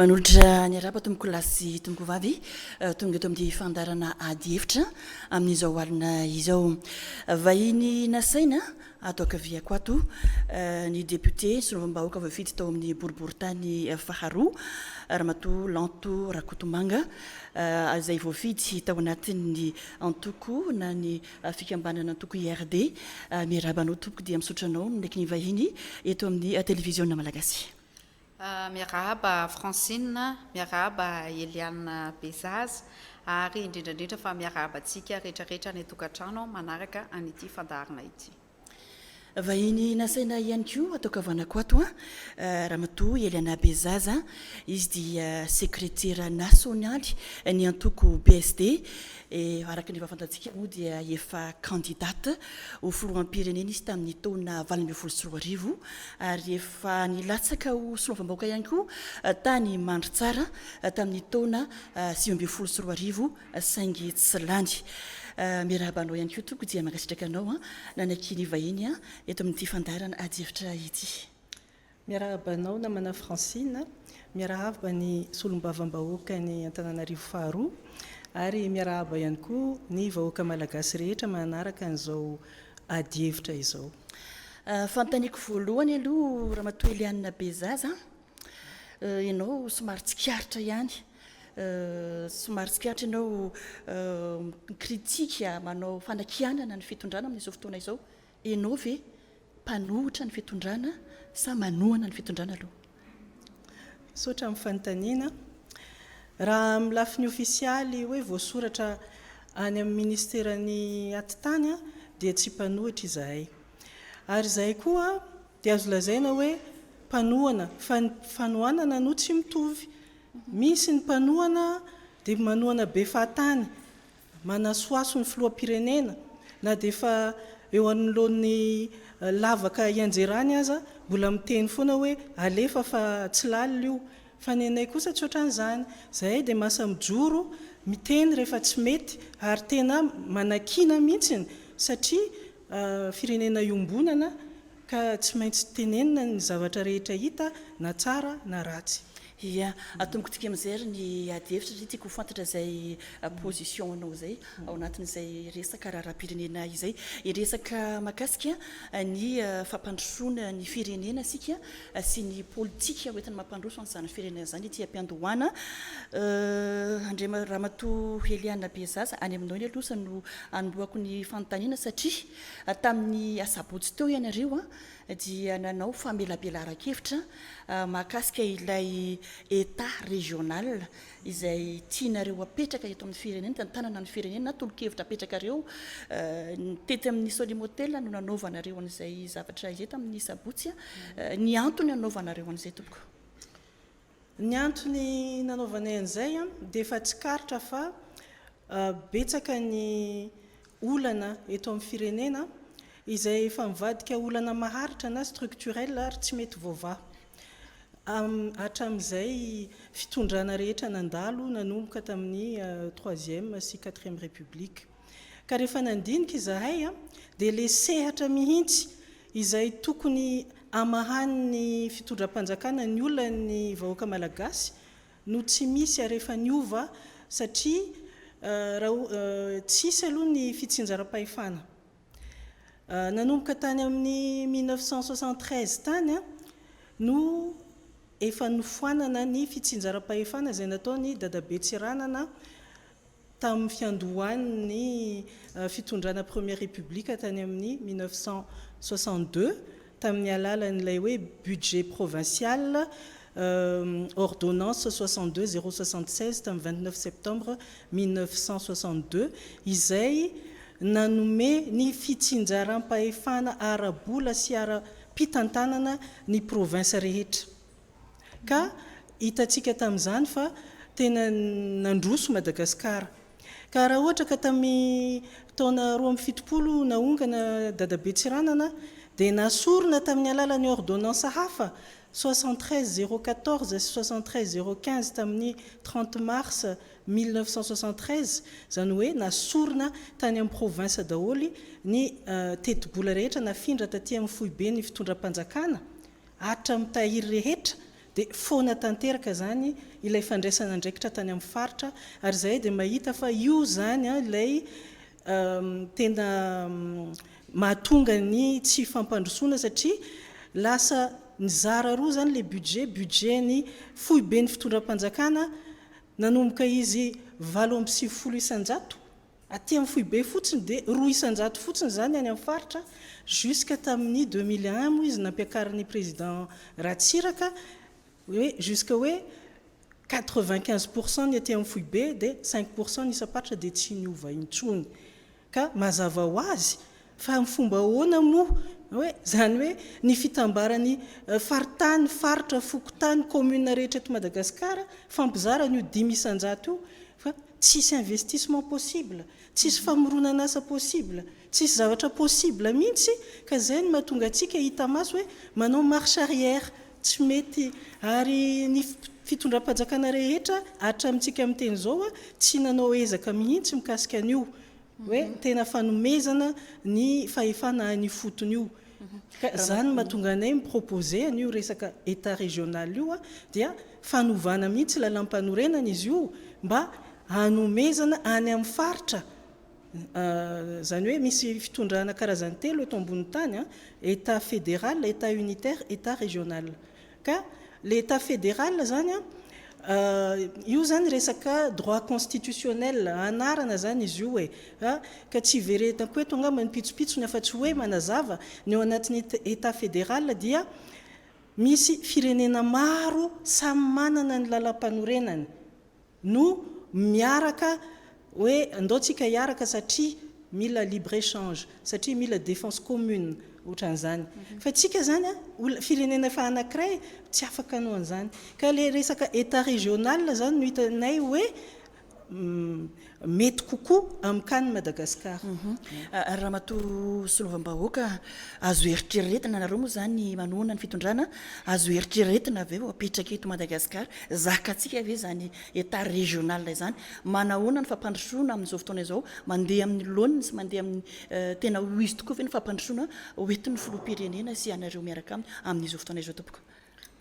Manolotra ny araba tomboko lasy tomboko vavy tonga eto amin'ny fandarana ady hevitra amin'izao alina izao vahiny nasaina atao kaviako ato ny député solombam-bahoaka voafidy tao amin'ny boriboritany faharoa ramatoa Lanto Rakotomanga izay voafidy tao anatin'ny antoko na ny fikambanana antoko IRD miarabanao tompoko dia misotranao ndraiky ny vahiny eto amin'ny télévision malagasy. Miarahaba Francine, miarahaba Eliane Bezaz, ary indrindra fa miarahabantsika rehetrarehetra ny tokantrano manaraka an'ity fandaharana ity. Vahiny nasaina ihany koa atao kavanako ato ramatoa Eliane Bezaz izy dia secrétaire nationaly ny antoko BSD araka ny fafantatsika moa dia efa candidate ho filoham-pirenena izy tamin'ny taona 2024 ary efa nilatsaka ho solombam-bahoaka ihany koa tany mandry tsara tamin'ny taona 2024 saingy tsy lany. Miarabanao ihany koa tompoko dia mankasitraka anao nanaky ny vahiny eto amin'ity fandarana ady hevitra ity. Miarabanao namana Francine, miarahaba ny solombavam-bahoaka ny Antananarivo faharoa ary miarahaba ihany koa ny vahoaka malagasy rehetra manaraka an'izao ady hevitra izao. Fanontaniako voalohany aloha ramatoa Eliane Bezaz ianao somary tsikaritra ihany somary tsikaritra ianao kritika manao fanakianana ny fitondrana amin'izao fotoana izao ianao ve mpanohitra ny fitondrana sa manohana ny fitondrana aloha? Sotra amin'ny fanontaniana raha amin'ny lafiny ofisialy hoe voasoratra any amin'ny ministeran'ny atitany dia tsy mpanohitra izahay ary izay koa dia azo lazaina hoe mpanohana fanohanana no tsy mitovy. Misy ny mpanohana dia manohana be fahatany manasoaso ny filoham-pirenena na dia efa eo anoloan'ny lavaka ianjerany aza mbola miteny foana hoe alefa fa tsy lalina io fa ny anay kosa tsy ohatran'izany izay dia masa mijoro miteny rehefa tsy mety ary tena manakina mihitsiny satria firenena iombonana ka tsy maintsy tenenina ny zavatra rehetra hita na tsara na ratsy. Ia, atomboko tika amin'izay ary ny ady hevitra satria tiako ho fantatra izay position anao izay ao anatin'izay resaka raharaham-pirenena izay resaka mahakasika ny fampandrosoana ny firenena sika sy ny politika hoentina mampandroso an'izany firenena izany ity ampiandohana ramatoa Eliane Bezaz any aminao ny alosa no anomboako ny fanontaniana satria tamin'ny asabotsy teo ianareo dia nanao famelabelaran-kevitra mahakasika ilay état régional izay tianareo apetraka eto amin'ny firenena tantanana ny firenena tolo-kevitra apetrakareo tety amin'ny Solimotel no nanaovanareo an'izay zavatra izay tamin'ny sabotsy ny antony nanaovanareo an'izay tompoko? Ny antony nanaovanay an'izay dia efa tsy karitra fa betsaka ny olana eto amin'ny firenena izay efa mivadika olana maharitra na structurel ary tsy mety voavaha. Hatramin'izay fitondrana rehetra nandalo nanomboka tamin'ny 3e sy 4e république. Ka rehefa nandinika izahay dia le sehatra mihitsy izay tokony amahan'ny fitondram-panjakana ny olona ny vahoaka malagasy no tsy misy ary efa niova satria tsisy aloha ny fitsinjaram-pahefana. Nanomboka tany amin'ny 1973 tany no efa nofoanana ny fitsinjaram-pahefana izay nataony dadabe Tsiranana tamin'ny fiandohan'ny fitondrana Première République tany amin'ny 1962 tamin'ny alalan'ilay hoe budget provincial ordonnance 62 076 tamin'ny 29 septembre 1962 izay nanome ny fitsinjaram-pahefana ara-bola sy ara-pitantanana ny province rehetra. Ka hitantsika tamin'izany fa tena nandroso Madagasikara. Ka raha ohatra ka tamin'ny taona 2017 naongana dadabe Tsiranana dia nasorona tamin'ny alalan'ny ordonnance hafa 73 014 sy 73 015 tamin'ny 30 mars 1973 izany hoe nasorona tany amin'ny province daholy ny teti-bola rehetra nafindra taty amin'ny foibe ny fitondram-panjakana hatra mitahiry rehetra dia foana tanteraka zany ilay fandraisana andraikitra tany amin'ny faritra ary zay dia mahita fa io zany ilay tena mahatonga ny tsy fampandrosoana satria lasa nizara roa zany le budget ny fohy be ny fitondram-panjakana nanomboka izy 8.50 isanjato aty amin'ny fohy be fotsiny dia 2 isanjato fotsiny zany any amin'ny faritra jusqu'à tamin'ny 2001 moa izy nampiakarin'ny président Ratsiraka hoe jusqu'à hoe 95% ny aty amin'ny fohy be dia 5% ny isam-paritra dia tsy niova intsony ka mazava ho azy fa amin'ny fomba ahoana moa hoe zany hoe ny fitambarany faritany faritra fokotany commune rehetra eto Madagasikara fampizarana io 10 isanjato io fa tsisy investissement possible tsisy famoronana asa possible tsisy zavatra possible mihitsy ka zay no mahatonga antsika hita maso hoe manao marche arrière tsy mety ary ny fitondram-panjakana rehetra hatramintsika amin'ny teny zao tsy nanao ezaka mihitsy mikasika an'io hoe tena fanomezana ny fahefana ny fotony io ka zany mahatonga anay miproposer an'io resaka état régional io dia fanovana mihitsy lalam-panorenana izy io mba hanomezana any amin'ny faritra zany hoe misy fitondrana karazany telo eto ambony tany état fédéral état unitaire état régional ka l'état fédéral zany io zany resaka droit constitutionnel anarana zany izy io hoe ka tsy veretako hoe tonga manipitsopitsony afa-tsy hoe manazava ny ao anatin'ny état fédéral dia misy firenena maro samy manana ny lalam-panorenany no miaraka hoe andaotsika hiaraka satria mila libre échange satria mila défense commune ohatran'izany fa tsika zany firenena efa anankiray tsy afaka anao an'izany ka le resaka état régional zany no hitanay hoe mety kokoa amin'ny kany Madagasikara. Ramatoa Solovam-bahoaka azo eritreretina nareo moa zany manona ny fitondrana azo eritreretina avy eo apetraka eto Madagasikara zakatsika ve zany état régional zany manahoana ny fampandrosoana amin'izao fotoana izao mandeha amin'ny laoniny sy mandeha amin'ny tena ho izy tokoa ve ny fampandrosoana hoentin'ny filoham-pirenena sy anareo miaraka amin'izao fotoana izao tompoko.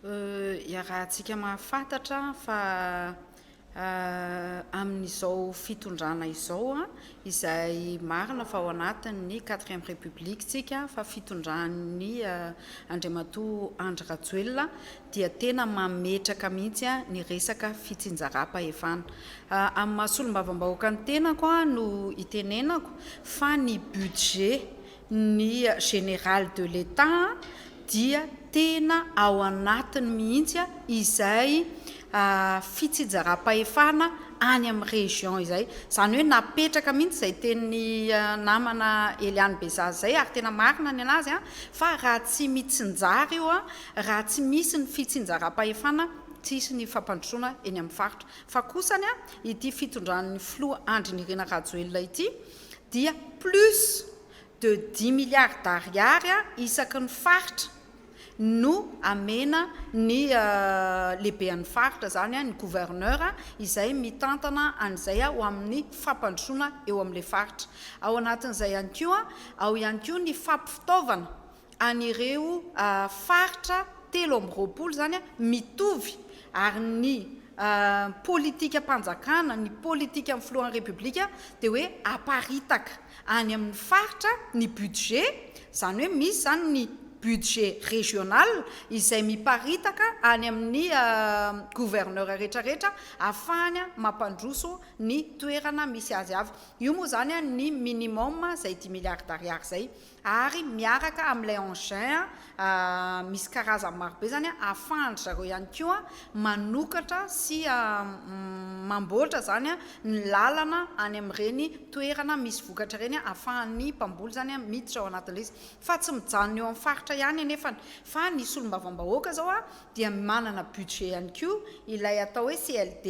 Rahantsika mahafantatra fa amin'izao fitondrana izao izay marina fa ao anatin'ny 4e république tsika fa fitondran'ny Andriamatoa Andry Rajoelina dia tena mametraka mihitsy ny resaka fitsinjaram-pahefana amin'ny mahasolombavambahoaka ny tenako no itenenako fa ny budget ny général de l'État dia tena ao anatiny mihitsy izay fitsinjaram-pahefana any amin'ny région izay zany hoe napetraka mihitsy izay teny namana Eliane Bezazy zay ary tena marina ny anazy fa raha tsy mitsinjara io raha tsy misy ny fitsinjaram-pahefana tsisy ny fampandrosoana eny amin'ny faritra fa kosany ity fitondran'ny filoha Andry Nirina Rajoelina ity dia plus de 10 milliards d'ariary isaky ny faritra no amena ny lehibean'ny faritra zany ny gouverneur izay mitantana an'izay ho amin'ny fampandrosoana eo amin'ilay faritra ao anatin'izay ihany koa ao ihany koa ny fampifitaovana an'ireo faritra 3 zany mitovy ary ny politika mpanjakana ny politika amin'ny filohan'ny république dia hoe aparitaka any amin'ny faritra ny budget zany hoe misy zany ny budget régional izay miparitaka any amin'ny gouverneur rehetrarehetra ahafahany mampandroso ny toerana misy azy avy io moa zany ny minimum zay 10 milliards d'ariary zay ary miaraka amin'ilay engin misy karazany marobe zany ahafahany zareo ihany koa manokatra sy mamboatra zany ny lalana any amin'ireny toerana misy vokatra reny ahafahany mpamboly zany miditra ao anatin'ilay izy fa tsy mijanona eo amin'ny faritra ihany nefa fa ny solombavam-bahoaka zao dia manana budget ihany koa ilay atao hoe CLD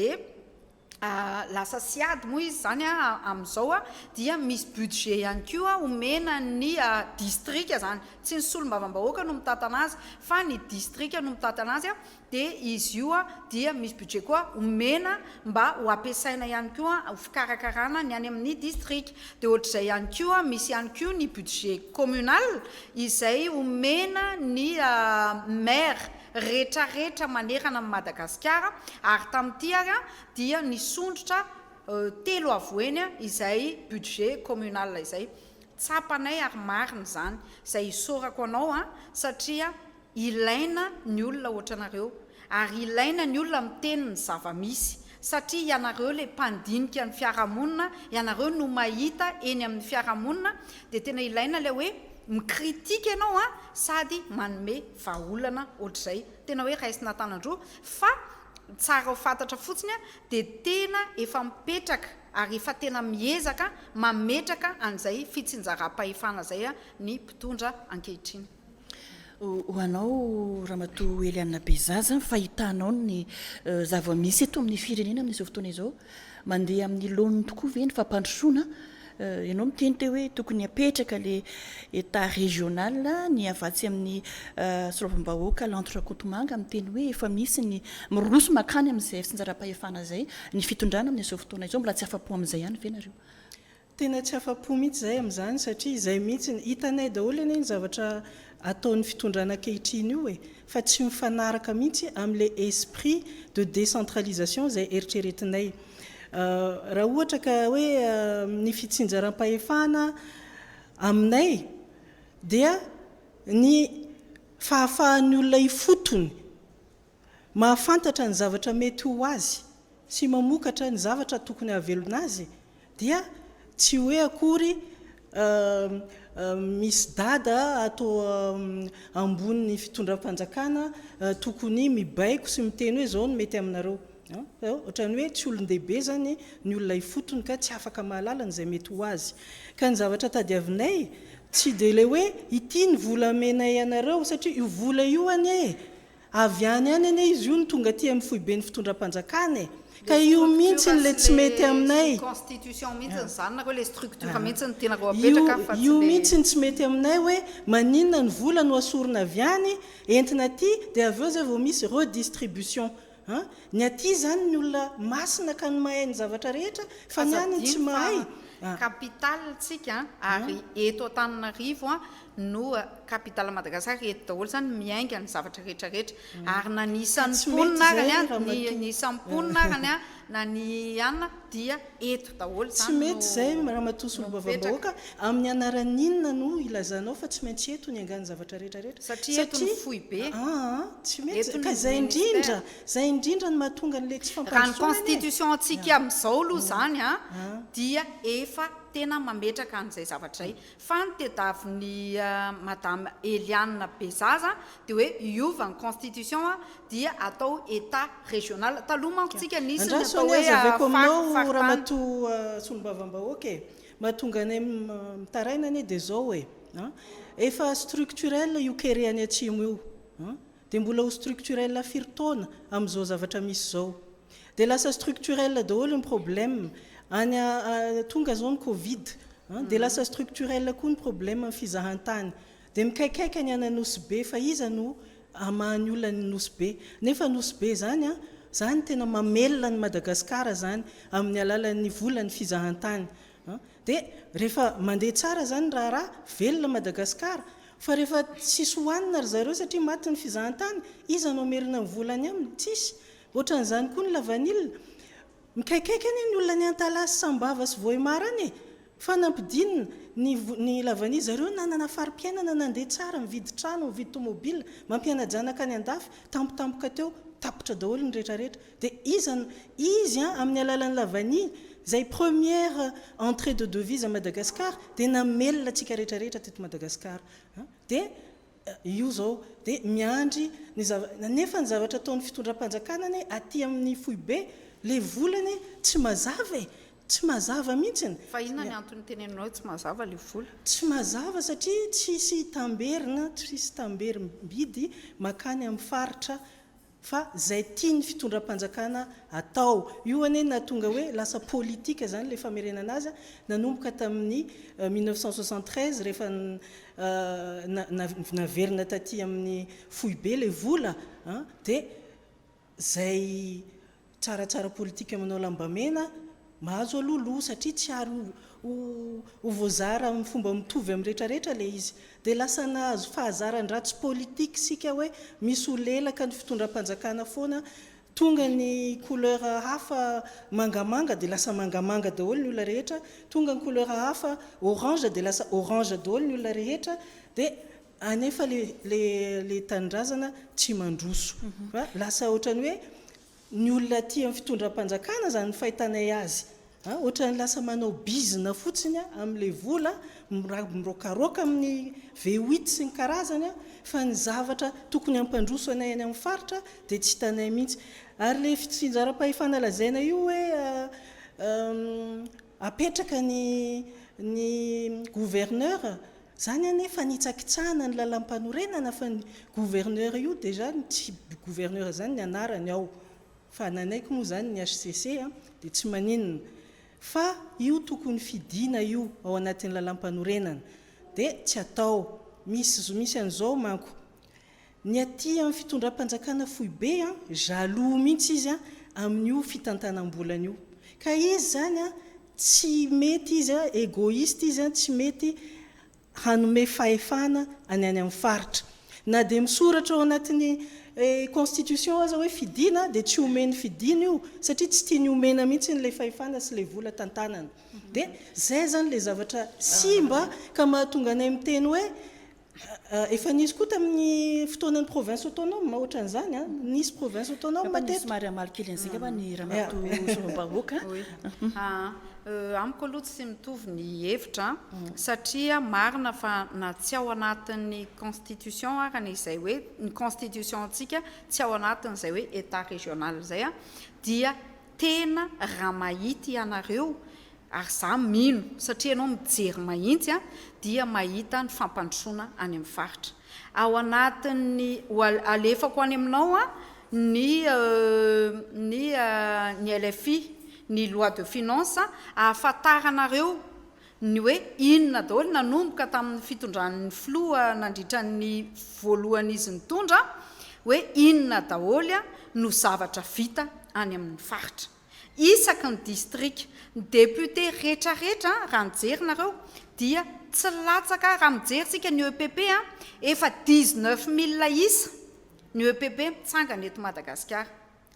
lasa siady moa izy zany amin'izao dia misy budget ihany koa omena ny district zany tsy ny solombavam-bahoaka no mitantana azy fa ny district no mitantana azy dia izy io dia misy budget koa omena mba ho ampiasaina ihany koa ho fikarakarana ny any amin'ny district dia ohatr'izay ihany koa misy ihany koa ny budget communal izay omena ny maire rehetrarehetra manerana amin'ny Madagasikara ary tamin'ity ary dia nisondrotra 3 avoeny izay budget communal izay tsapanay ary marina zany izay isorako anao satria ilaina ny olona ohatranareo ary ilaina ny olona miteny ny zava-misy satria ianareo le mpandinika ny fiarahamonina ianareo no mahita eny amin'ny fiarahamonina dia tena ilaina le hoe mikritika ianao sady manome vahaolana ohatr'izay tena hoe raisina tanandroa fa tsara ho fantatra fotsiny dia tena efa mipetraka ary efa tena miezaka mametraka an'izay fitsinjaram-pahefana zay ny mpitondra ankehitriny. Ho anao Ramatoa Eliana Bezaza fahitanao ny zava-misy eto amin'ny firenena amin'izao fotoana izao mandeha amin'ny laoniny tokoa ve ny fampandrosoana ianao miteny te hoe tokony apetraka le état régional ny avatsy amin'ny solovam-bahoaka l'entrecote-manga miteny hoe efa misy ny miroso makany amin'izay fitsinjaram-pahefana zay ny fitondrana amin'izao fotoana izao mbola tsy afa-po amin'izay ihany ve nareo? Tena tsy afa-po mihitsy zay amin'izany satria izay mihitsy hitanay daholo eny ny zavatra ataon'ny fitondrana ankehitriny io fa tsy mifanaraka mihitsy amin'le esprit de décentralisation zay eritreretinay. Raha ohatra ka hoe ny fitsinjaram-pahefana aminay dia ny fahafahan'ny olona ifotony mahafantatra ny zavatra mety ho azy sy mamokatra ny zavatra tokony havelona azy dia tsy hoe akory misy dada atao ambony fitondram-panjakana tokony mibaiko sy miteny hoe zao no mety aminareo ohatrany hoe tsy olon-dehibe zany ny olona ifotony ka tsy afaka mahalala n'izay mety ho azy ka ny zavatra tadiavinay tsy dia le hoe ity ny vola menay anareo satria io vola io anie avy any any anie izy io ny tonga aty amin'ny foibe ny fitondram-panjakana ka io mihitsy le tsy mety aminay constitution mihitsy zany nareo le structure mihitsy ny tena reo apetraka fa io mihitsy ny tsy mety aminay hoe maninona ny vola no asorina avy any entina aty dia avy eo zay vao misy redistribution ny aty zany ny olona masina ka ny mahay ny zavatra rehetra fa ny any tsy mahay capitale tsika ary eto Antananarivo no capitale Madagasikara eto daholo zany miainga ny zavatra rehetrarehetra ary na ny isan'ny mponina arany ny isan'ny mponina arany na ny anna dia eto daholo tsy mety zay Ramatoa Solombavambahoaka amin'ny anaran'inona no ilazanao fa tsy maintsy eto ny angany zavatra rehetrarehetra satria eto ny foibe tsy mety ka zay indrindra ny mahatonga an'le tsy raha ny constitution antsika amin'izao aloha zany dia efa tena mametraka an'izay zavatra zay fa ny tediavin'ny madame Eliana Bezaza dia hoe iova ny constitution dia atao état régional taloha manko tsika nisy ny atao hoe Ramatoa Solombavambahoaka mahatonga anay mitaraina anie dia zao hoe efa structurel io kere any atsimo io dia mbola ho structurel firy-taona amin'izao zavatra misy zao dia lasa structurel daholo ny problème any tonga zao ny covid dia lasa structurel koa ny problème ny fizahantany dia mikaikaiky ny ananosy be fa iza no amahany olona ny nosy be nefa nosy be zany zany tena mamelona ny Madagasikara zany amin'ny alalan'ny volan'ny fizahantany dia rehefa mandeha tsara zany raha velona Madagasikara fa rehefa tsisy hohanina ry zareo satria maty ny fizahantany iza no merina ny volany aminy tsisy ohatran'izany koa ny lavanilina mikaikaiky any ny olona ny antalasy sambava sy voimarany fa nampidinina ny lavanilina zareo nanana fari-piainana nandeha tsara mividy trano mividy tomobile mampianajanaka any an-dafy tampotampoka teo tapotra daholo ny rehetrarehetra dia izy amin'ny alalan'ny lavanilina zay première entrée de devise à Madagascar dia namelona tsika rehetrarehetra teto Madagasikara dia io zao dia miandry nefa ny zavatra ataon'ny fitondram-panjakana ane aty amin'ny foibe le volany tsy mazava mihitsy fa inona ny antony teneninao tsy mazava le vola tsy mazava satria tsisy tamberina tsisy tamberim-bidy makany amin'ny faritra fa zay tiany fitondram-panjakana atao io ane natonga hoe lasa politika zany le famerenana azy nanomboka tamin'ny 1973 rehefa naverina taty amin'ny foibe le vola dia zay tsaratsara politika manao lambamena mahazo aloloha satria tsy ary ho voazara amin'ny fomba mitovy amin'ny rehetrarehetra le izy dia lasa nahazo fahazaran-dratsy politika sika hoe misy olelaka ny fitondram-panjakana foana tonga ny couleur hafa mangamanga dia lasa mangamanga daholo ny olona rehetra, tonga ny couleur hafa orange dia lasa orange daholo ny olona rehetra, dia anefa le tanindrazana tsy mandroso. Lasa ohatrany hoe ny olona tia amin'ny fitondram-panjakana zany fahitanay azy, ohatrany lasa manao bizina fotsiny amin'ilay vola, mirokaroka amin'ny V8 sy ny karazany, fa ny zavatra tokony hampandroso anay any amin'ny faritra dia tsy hitanay mihitsy. Ary le finjaram-pahefana lazaina io hoe apetraka ny gouverneur, zany anefa nitsakitsahana ny lalam-panorenana, fa ny gouverneur io déjà tsy gouverneur zany ny anarany ao, fa nanaiko moa zany ny HCC dia tsy maninona, fa io tokony fidina io ao anatin'ny lalam-panorenana dia tsy atao. Misy an'izao manko ny aty amin'ny fitondram-panjakana fohy be jaloux mihitsy izy amin'io fitantanam-bolana io, ka izy zany tsy mety izy égoïste izy tsy mety hanome fahefana any amin'ny faritra, na dia misoratra ao anatin'ny constitution aza hoe fidina dia tsy omeny fidina io satria tsy tia ny omena mihitsy n'ilay fahefana sy ilay vola tantanana. Dia zay zany le zavatra simba ka mahatonga anay miteny hoe efa nisy koa tamin'ny fotoanan'ny province autonome ohatran'izany nisy province autonome matetika somary amalikely an'izay fa ny ramatoa Solombahoaka. Amiko aloha tsy mitovy ny hevitra satria marina fa na tsy ao anatin'ny constitution arany izay hoe ny constitution antsika tsy ao anatin'izay hoe état régional zay dia tena raha mahita ianareo ary za mino satria anao mijery mahitsy dia mahita ny fampandrosoana any amin'ny faritra ao anatin'ny alefako any aminao ny LFI ny loi de finance ahafantaranareo ny hoe inona daholo nanomboka tamin'ny fitondran'ny filoha nandritra ny voalohan'izy nitondra hoe inona daholo no zavatra vita any amin'ny faritra isaky ny district ny député rehetrarehetra raha nijerynareo dia tsy latsaka raha mijerysika ny EPP efa 19 000 isa ny EPP mitsangana eto Madagasikara.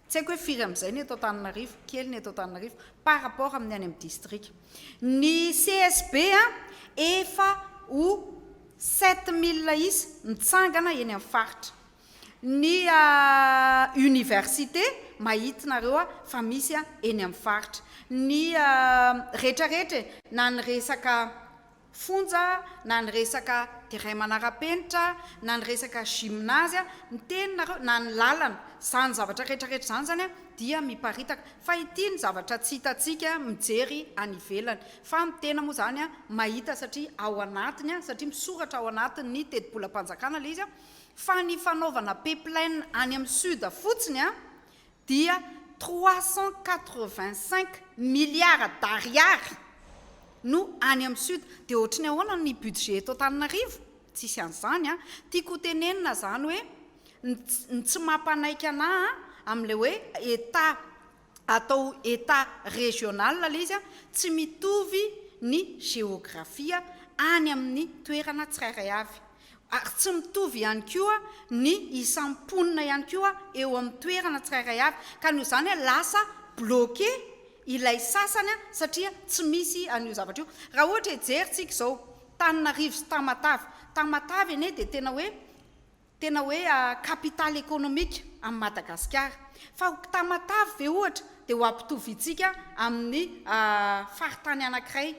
Tsy haiko hoe firy amin'izay ny eto Antananarivo, kely ny eto Antananarivo par rapport amin'ny any amin'ny district. Ny CSB efa ho 7 000 isa mitsangana eny amin'ny faritra. Ny université mahitinareo fa misy eny amin'ny faritra. Ny rehetrarehetra na ny resaka fonja, na ny resaka terrain manara-penitra, na ny resaka gymnase ny teninareo na ny lalana zany zavatra rehetrarehetra zany dia miparitaka fa ity ny zavatra tsy hitatsika mijery any ivelany fa tena moa zany mahita satria ao anatiny satria misoratra ao anatiny ny teti-bolam-panjakana le izy fa ny fanaovana pipeline any amin'ny sud fotsiny dia 385 milliards d'ariary no any amin'ny sud dia ohatrany ahoana ny budget eto Antananarivo tsisy an'izany tiako tenenina zany hoe ny tsy mampanaika anahy amin'ilay hoe état atao état régional le izy tsy mitovy ny géographia any amin'ny toerana tsirairay avy ary tsy mitovy ihany koa ny isamponina ihany koa eo amin'ny toerana tsirairay avy ka noho izany lasa bloqué ilay sasany satria tsy misy an'io zavatra io. Raha ohatra hijeryntsika izao Tananarivo sy Tamatavy ene dia tena hoe capitale économique amin'ny Madagasikara fa Tamatavy ve ohatra dia ho ampitovy itsika amin'ny faritany anankiray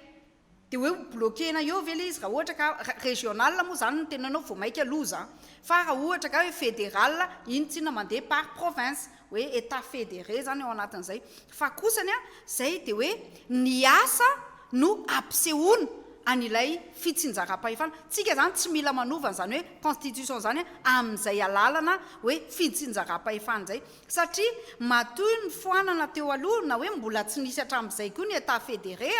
dia hoe bloquena eo ve le izy raha ohatra ka régional moa zany no tenanao vao maika loza fa raha ohatra ka hoe fédéral iny tsy na mandeha par province hoe état fédéré zany ao anatin'izay fa kosany zay dia hoe ny asa no ampisehoana an'ilay fitsinjaram-pahefana tsika zany tsy mila manovana zany hoe constitution zany amin'izay alalana hoe fitsinjaram-pahefana zay satria matoy ny foanana teo aloha na hoe mbola tsy nisy hatramin'izay koa ny état fédéré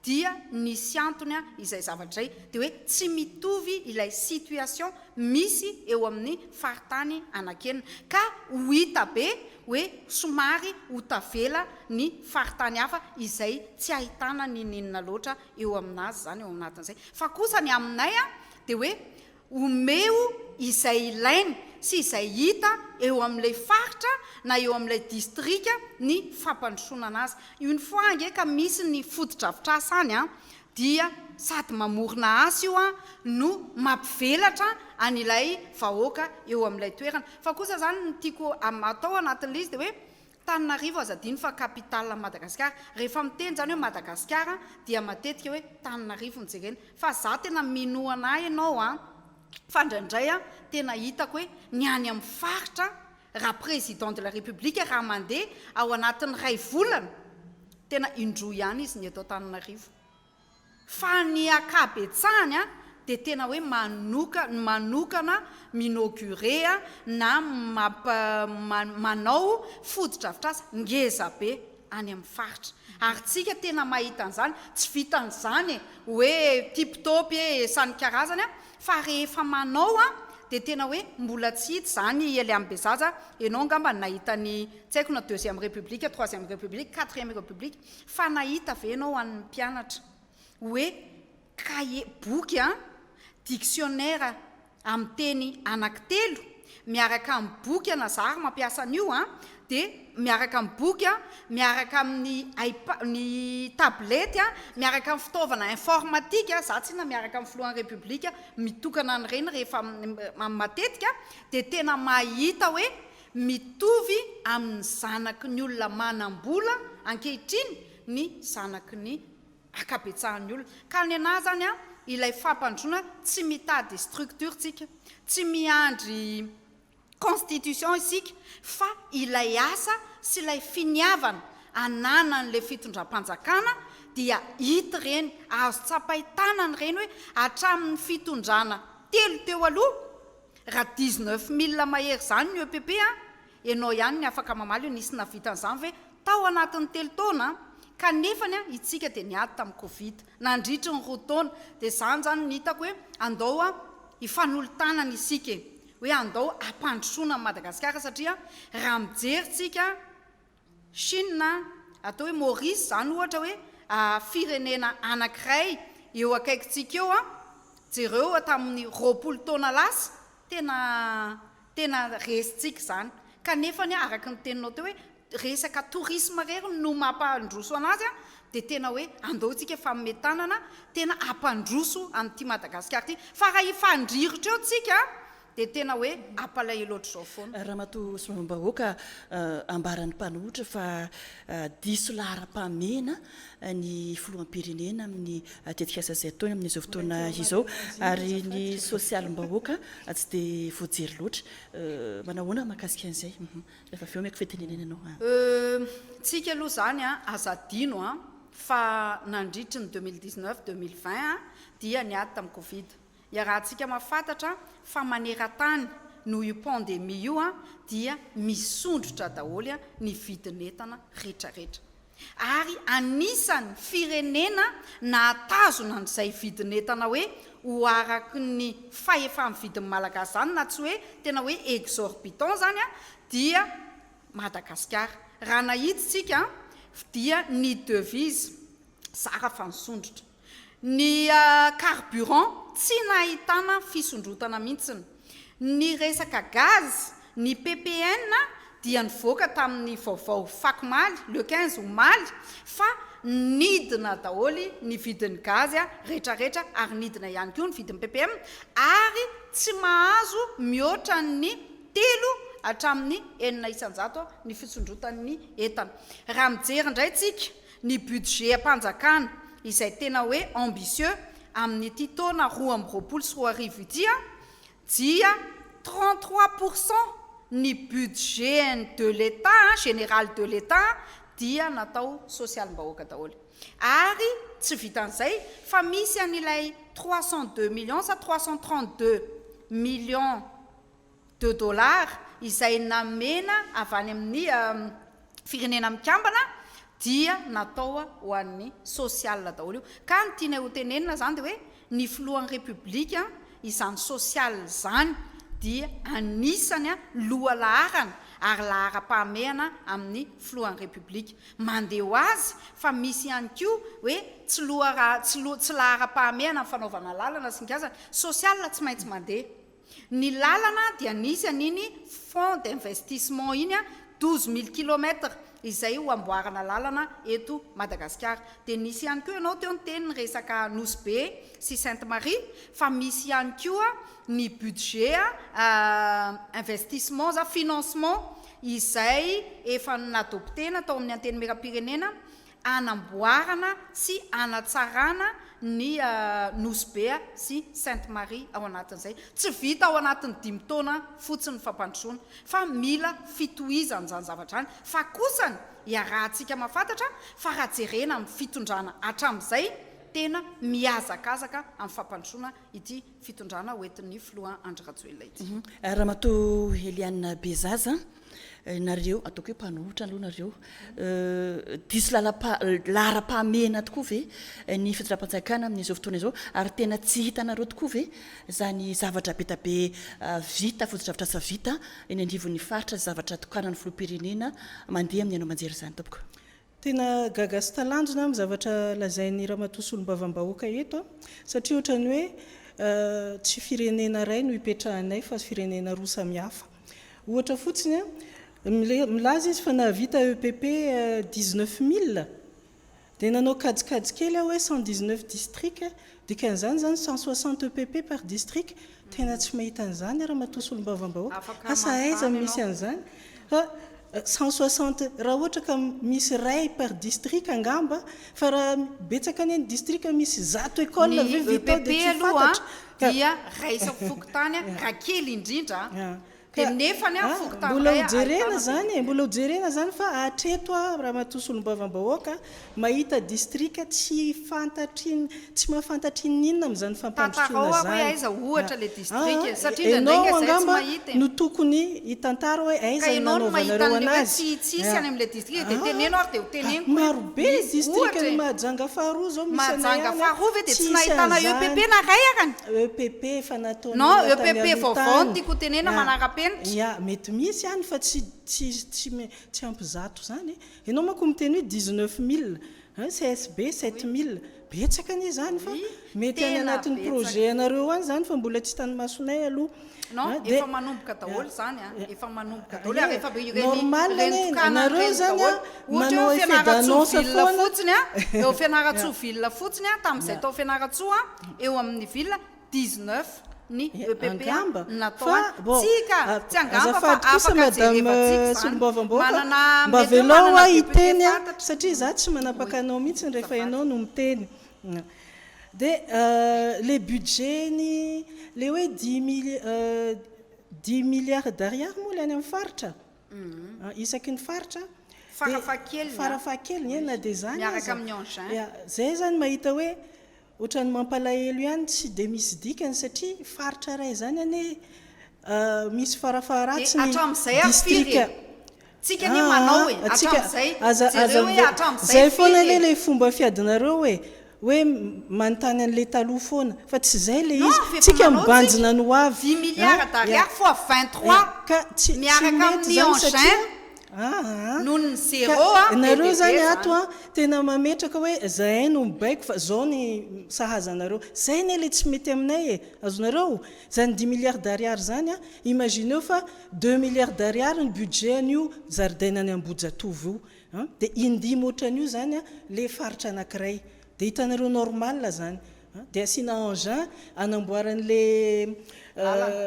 dia nisy antony a izay zavatra zay de hoe tsy mitovy ilay situation misy eo amin'ny faritany anakenina ka ho hita be hoe somary ho tavela ny faritany hafa izay tsy ahitana ny ninona loatra eo aminazy zany eo aminatin'izay fa kosa ny aminay a de hoe omeo izay ilainy sy izay hita eo amin'ilay faritra na eo amin'ilay distrika ny fampandrosoana anazy une fois nge ka misy ny fotodrafitrasa any a dia sady mamorona azy io a no mampivelatra an'ilay vahoaka eo amin'ilay toerana fa kosa zany ny tiako atao anatin'le izy de hoe Tananarivo azadiny fa capitale Madagasikara rehefa miteny zany hoe Madagasikara dia matetika hoe Tananarivo njerena fa za tena minoana ianao a fa ndraindray a tena hitako hoe ny any amin'ny faritra raha président de la république raha mandeha ao anatin'ny ray volana tena indroa ihany izy ny eto Tananarivo fa ny akabetsahany a de tena hoe manokana minauguré a na manao fotodrafitrasa ngeza be any amin'ny faritra ary tsika tena mahita an'izany tsy vitan'izany hoe tiptop sany karazany a fa rehefa manao a de tena hoe mbola tsy hita zany Eliane Bezaza ianao ngamba nahita ny tsy haiko na deuxième république troisième république quatrième république fa nahita ve ianao an'ny mpianatra hoe cahier boky a dictionnaire amin'ny teny anankitelo miaraka amin'ny boky anazary mampiasa an'io a de miaraka amin'ny boky a miaraka amin'ny tablety a miaraka amin'ny fitaovana informatique a za tsy na miaraka amin'ny filohan'ny république mitokana an'ireny rehefa matetika de tena mahita hoe mitovy amin'ny zanaky ny olona manam-bola ankehitriny ny zanaky ny akabetsahan'ny olona ka ny anahy zany a ilay fampandroana tsy mitady structure tsika tsy miandry constitution isika fa ilay asa sy ilay finiavana ananan'le fitondram-panjakana dia hita reny azo tsapahitanany reny hoe hatramin'ny fitondrana teo aloha raha 19 000 mahery zany ny EPP a ianao ihany ny afaka mamaly io nisy navitan'izany hoe tao anatin'ny telo taona kanefany a itsika de niady tamin'ny Covid nandritry ny roa taona de zany ny hitako hoe andao a ifanolo-tanana isika hoe andao ampandrosoana Madagasikara satria raha mijeritsika Chine atao hoe Maurice zany ohatra hoe firenena anankiray eo akaikitsika eo a jereo tamin'ny 20 taona lasa tena resitsika zany kanefany araka ny teninao teo hoe resaka tourisme rery no mampandroso anazy a de tena hoe andao tsika fametanana tena ampandroso amin'ity Madagasikara ty fa raha ifandrirotra eo tsika de tena hoe apalay loatra zao foana raha mato somambahoaka ambaran'ny mpanohitra fa diso lahara-pamena ny filoham-pirenena amin'ny tetikasa zay taona amin'izao fotoana izao ary ny sosialim-bahoaka tsy de voajery loatra manahoana mahakasika an'izay rehefa aveo maiky fitenenena anao tsika aloha zany a azadino a fa nandritry ny 2019 2020 dia niady tamin'ny Covid ia raha tsika mahafantatra fa maneran-tany noho io pandémie io a dia misondrotra daholy a ny vidin'entana rehetrarehetra ary anisany firenena nahatazona n'izay vidin'entana hoe ho araky ny fahefa-ny vidin'ny malagasy zany na tsy hoe tena hoe exorbitant zany a dia Madagasikara raha nahitsitsika dia ny devise zara fa nisondrotra ny carburant tsy nahitana fisondrotana mihitsiny ny resaka gaz ny PPN dia nivoaka tamin'ny vaovao fakomaly le 15 omaly fa nidina daholy ny vidin'ny gaz rehetrarehetra ary nidina ihany koa ny vidin'ny PPM ary tsy mahazo mihoatra ny 3 hatramin'ny 900 ny fisondrotan'ny entana raha mijery indray tsika ny budget ampanjakana izay tena hoe ambitieux amin'ny ity taona 2024 dia 33% ny budget de l'État général de l'État dia natao sosialim-bahoaka daholy ary tsy vitan'izay fa misy an'ilay 302 millions sa 332 millions de dollars izay namena avy any amin'ny firenena mikambana dia natao ho an'ny sosial daholo io ka ny tiana ho tenenina zany de hoe ny filohan'ny republika izany sosial zany dia anisany loha laharana ary lahara-pahamehana amin'ny filohan'ny republika mandeha ho azy fa misy ihany koa hoe tsy lahara-pahamehana ny fanaovana lalana sinkazana sosial tsy maintsy mandeha ny lalana dia nisy an'iny fond d'investissement iny 12 000 kilomètres izay ho amboarana lalana eto Madagasikara dia nisy ihany koa ianao teo ny teniny resaka Nosy Be sy Sainte Marie fa misy ihany koa ny budget investissement za financement izay efa nadoptena tao amin'ny anteny merapirenena anamboarana sy anatsarana ny Nosy Be sy Sainte Marie ao anatin'izay tsy vita ao anatin'ny 5 taona fotsiny fampandrosoana fa mila fitohizany zany zavatra any fa kosany iarahantsika mahafantatra fa raha jerena amin'ny fitondrana hatramin'izay tena miazakazaka amin'ny fampandrosoana ity fitondrana hoentin'ny filoha Andry Rajoelina ity Ramatoa Eliane Bezaza nareo ataoko hoe mpanohitra aloha nareo diso lahara-pahamehana tokoa ve ny fitondram-panjakana amin'izao fotoana izao ary tena tsy hitanareo tokoa ve zany zavatra be tabe vita foto-javatra sa vita eny andrivon'ny faritra zavatra tokanany filoham-pirenena mandeha amin'ny anao manjery zany tompoko tena gaga sy talanjona amin'ny zavatra lazain'ny ramatoa solombavam-bahoaka eto satria ohatrany hoe tsy firenena iray no hipetrahanay fa firenena roa samihafa ohatra fotsiny milaza izy fa nahavita EPP 19 000 dia nanao kajikajy kely hoe 119 district dikan'izany zany 160 EPP par district tena tsy mahita an'izany ramatoa solombavam-bahoaka asa aiza misy an'izany fa 160 raha ohatra ka misy ray par district angamba fa raha betsaka ny district misy 100 école ve vita de tsy fantatra dia raisa fokotany raha kely indrindra dia nefany mbola hojerena zany mbola hojerena zany fa atreto ramatoa solombavam-bahoaka mahita district tsy fantatriny tsy mahafantatry inona amin'izany fampandrosoana zany aiza ohatra le district satria ndraindraika zay tsy mahita no tokony hitantara hoe aiza nanaovanareo anazy tsisy any amin'le district dia teneno ary dia ho teneno marobe district ny mahajanga faharoa zao misy mahajanga faharoa ve dia tsy nahitana EPP na ray akany EPP fa natao non EPP vaovao no tiako tenena manara-penitra ya mety misy ihany fa tsy ampizato zany ianao manko miteny hoe 19 000 CSB 7 000 betsaka ny zany fa mety any anatin'ny projet anareo any zany fa mbola tsy tany masonay aloha non efa manomboka daholo zany efa manomboka daholo ary efa normal anareo zany manao effet d'annonce fotsiny eo fianaratsoa fotsiny tamin'izay tao fianaratsoa eo amin'ny ville 19 ny EPP natao tsika tsy angamba fa afaka madame solombavam-bahoaka mba velao hiteny satria za tsy manapaka anao mihitsy rehefa ianao no miteny dia le budget ny le hoe 10 milliards d'ariary moa le any amin'ny faritra isaky ny faritra farafakely na dia zany miaraka amin'ny engin zay zany mahita hoe ohatrany mampalahelo ihany tsy dia misy dikany satria faritra ray zany ane misy farafaharatsy ny district tsika ny manao hoe zay foana le fomba fiadinareo hoe manontany an'le taloha foana fa tsy zay le izy tsika mibanjina no avy 10 milliards d'ariary fois 23 miaraka amin'ny engin noho ny zéro nareo zany ato tena mametraka hoe zahay no mibaiko fa zao ny sahazanareo zay ny le tsy mety aminay azonareo zany 10 milliards d'ariary zany imagineo fa 2 milliards d'ariary ny budget an'io zaridainany Ambojatovo io dia indimy ohatran'io zany le faritra anankiray dia hitanareo normal zany dia asiana engin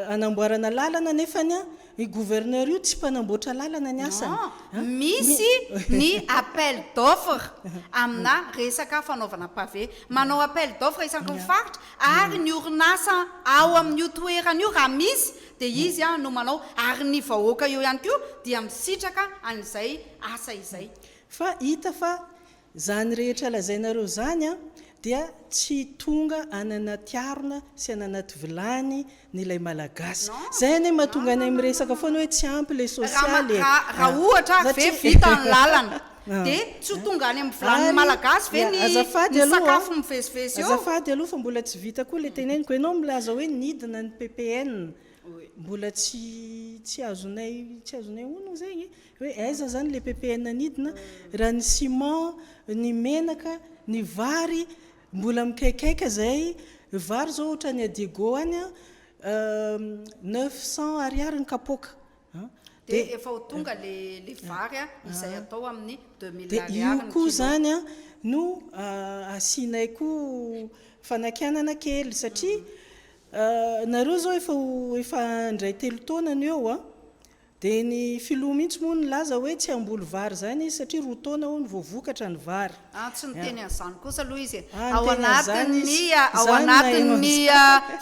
anamboarana lalana nefany i gouverneur io tsy mpanamboatra lalana ny asany misy ny appel d'offre amina resaka fanaovana pavé manao appel d'offre isaky ny faritra ary ny orinasa ao amin'io toeran'io raha misy dia izy no manao ary ny vahoaka io ihany koa dia misitraka an'izay asa izay fa hita fa zany rehetra lazainareo zany dia tsy tonga ananaty arona sy ananaty vilany nylay malagasy zay ny mahatonga any amin'ny resaka foana hoe tsy ampy le sosialy raha ohatra ve vita ny lalana dia tsy ho tonga any amin'ny vilany malagasy ve ny sakafo mifesifesy eo azafady aloha fa mbola tsy vita koa le teneniko ianao milaza hoe nidina ny ppn mbola tsy azonay ono zegny hoe aiza zany le ppn nidina raha ny ciment ny menaka ny vary mbola mikaikaika zay vary zao ohatra ny adigo any 900 ariary ny kapoka dia efa ho tonga le vary izay atao amin'ny 2000 dia io koa zany a no asianay koa fanakianana kely satria nareo zao efa ndray 3 taona ny eo a dia ny filoha mihitsy moa nylaza hoe tsy amboly vary zany izy satria 2 taona ho ny voavokatra ny vary tsy ny teny an'izany kosa aloha izy ao anatin'ny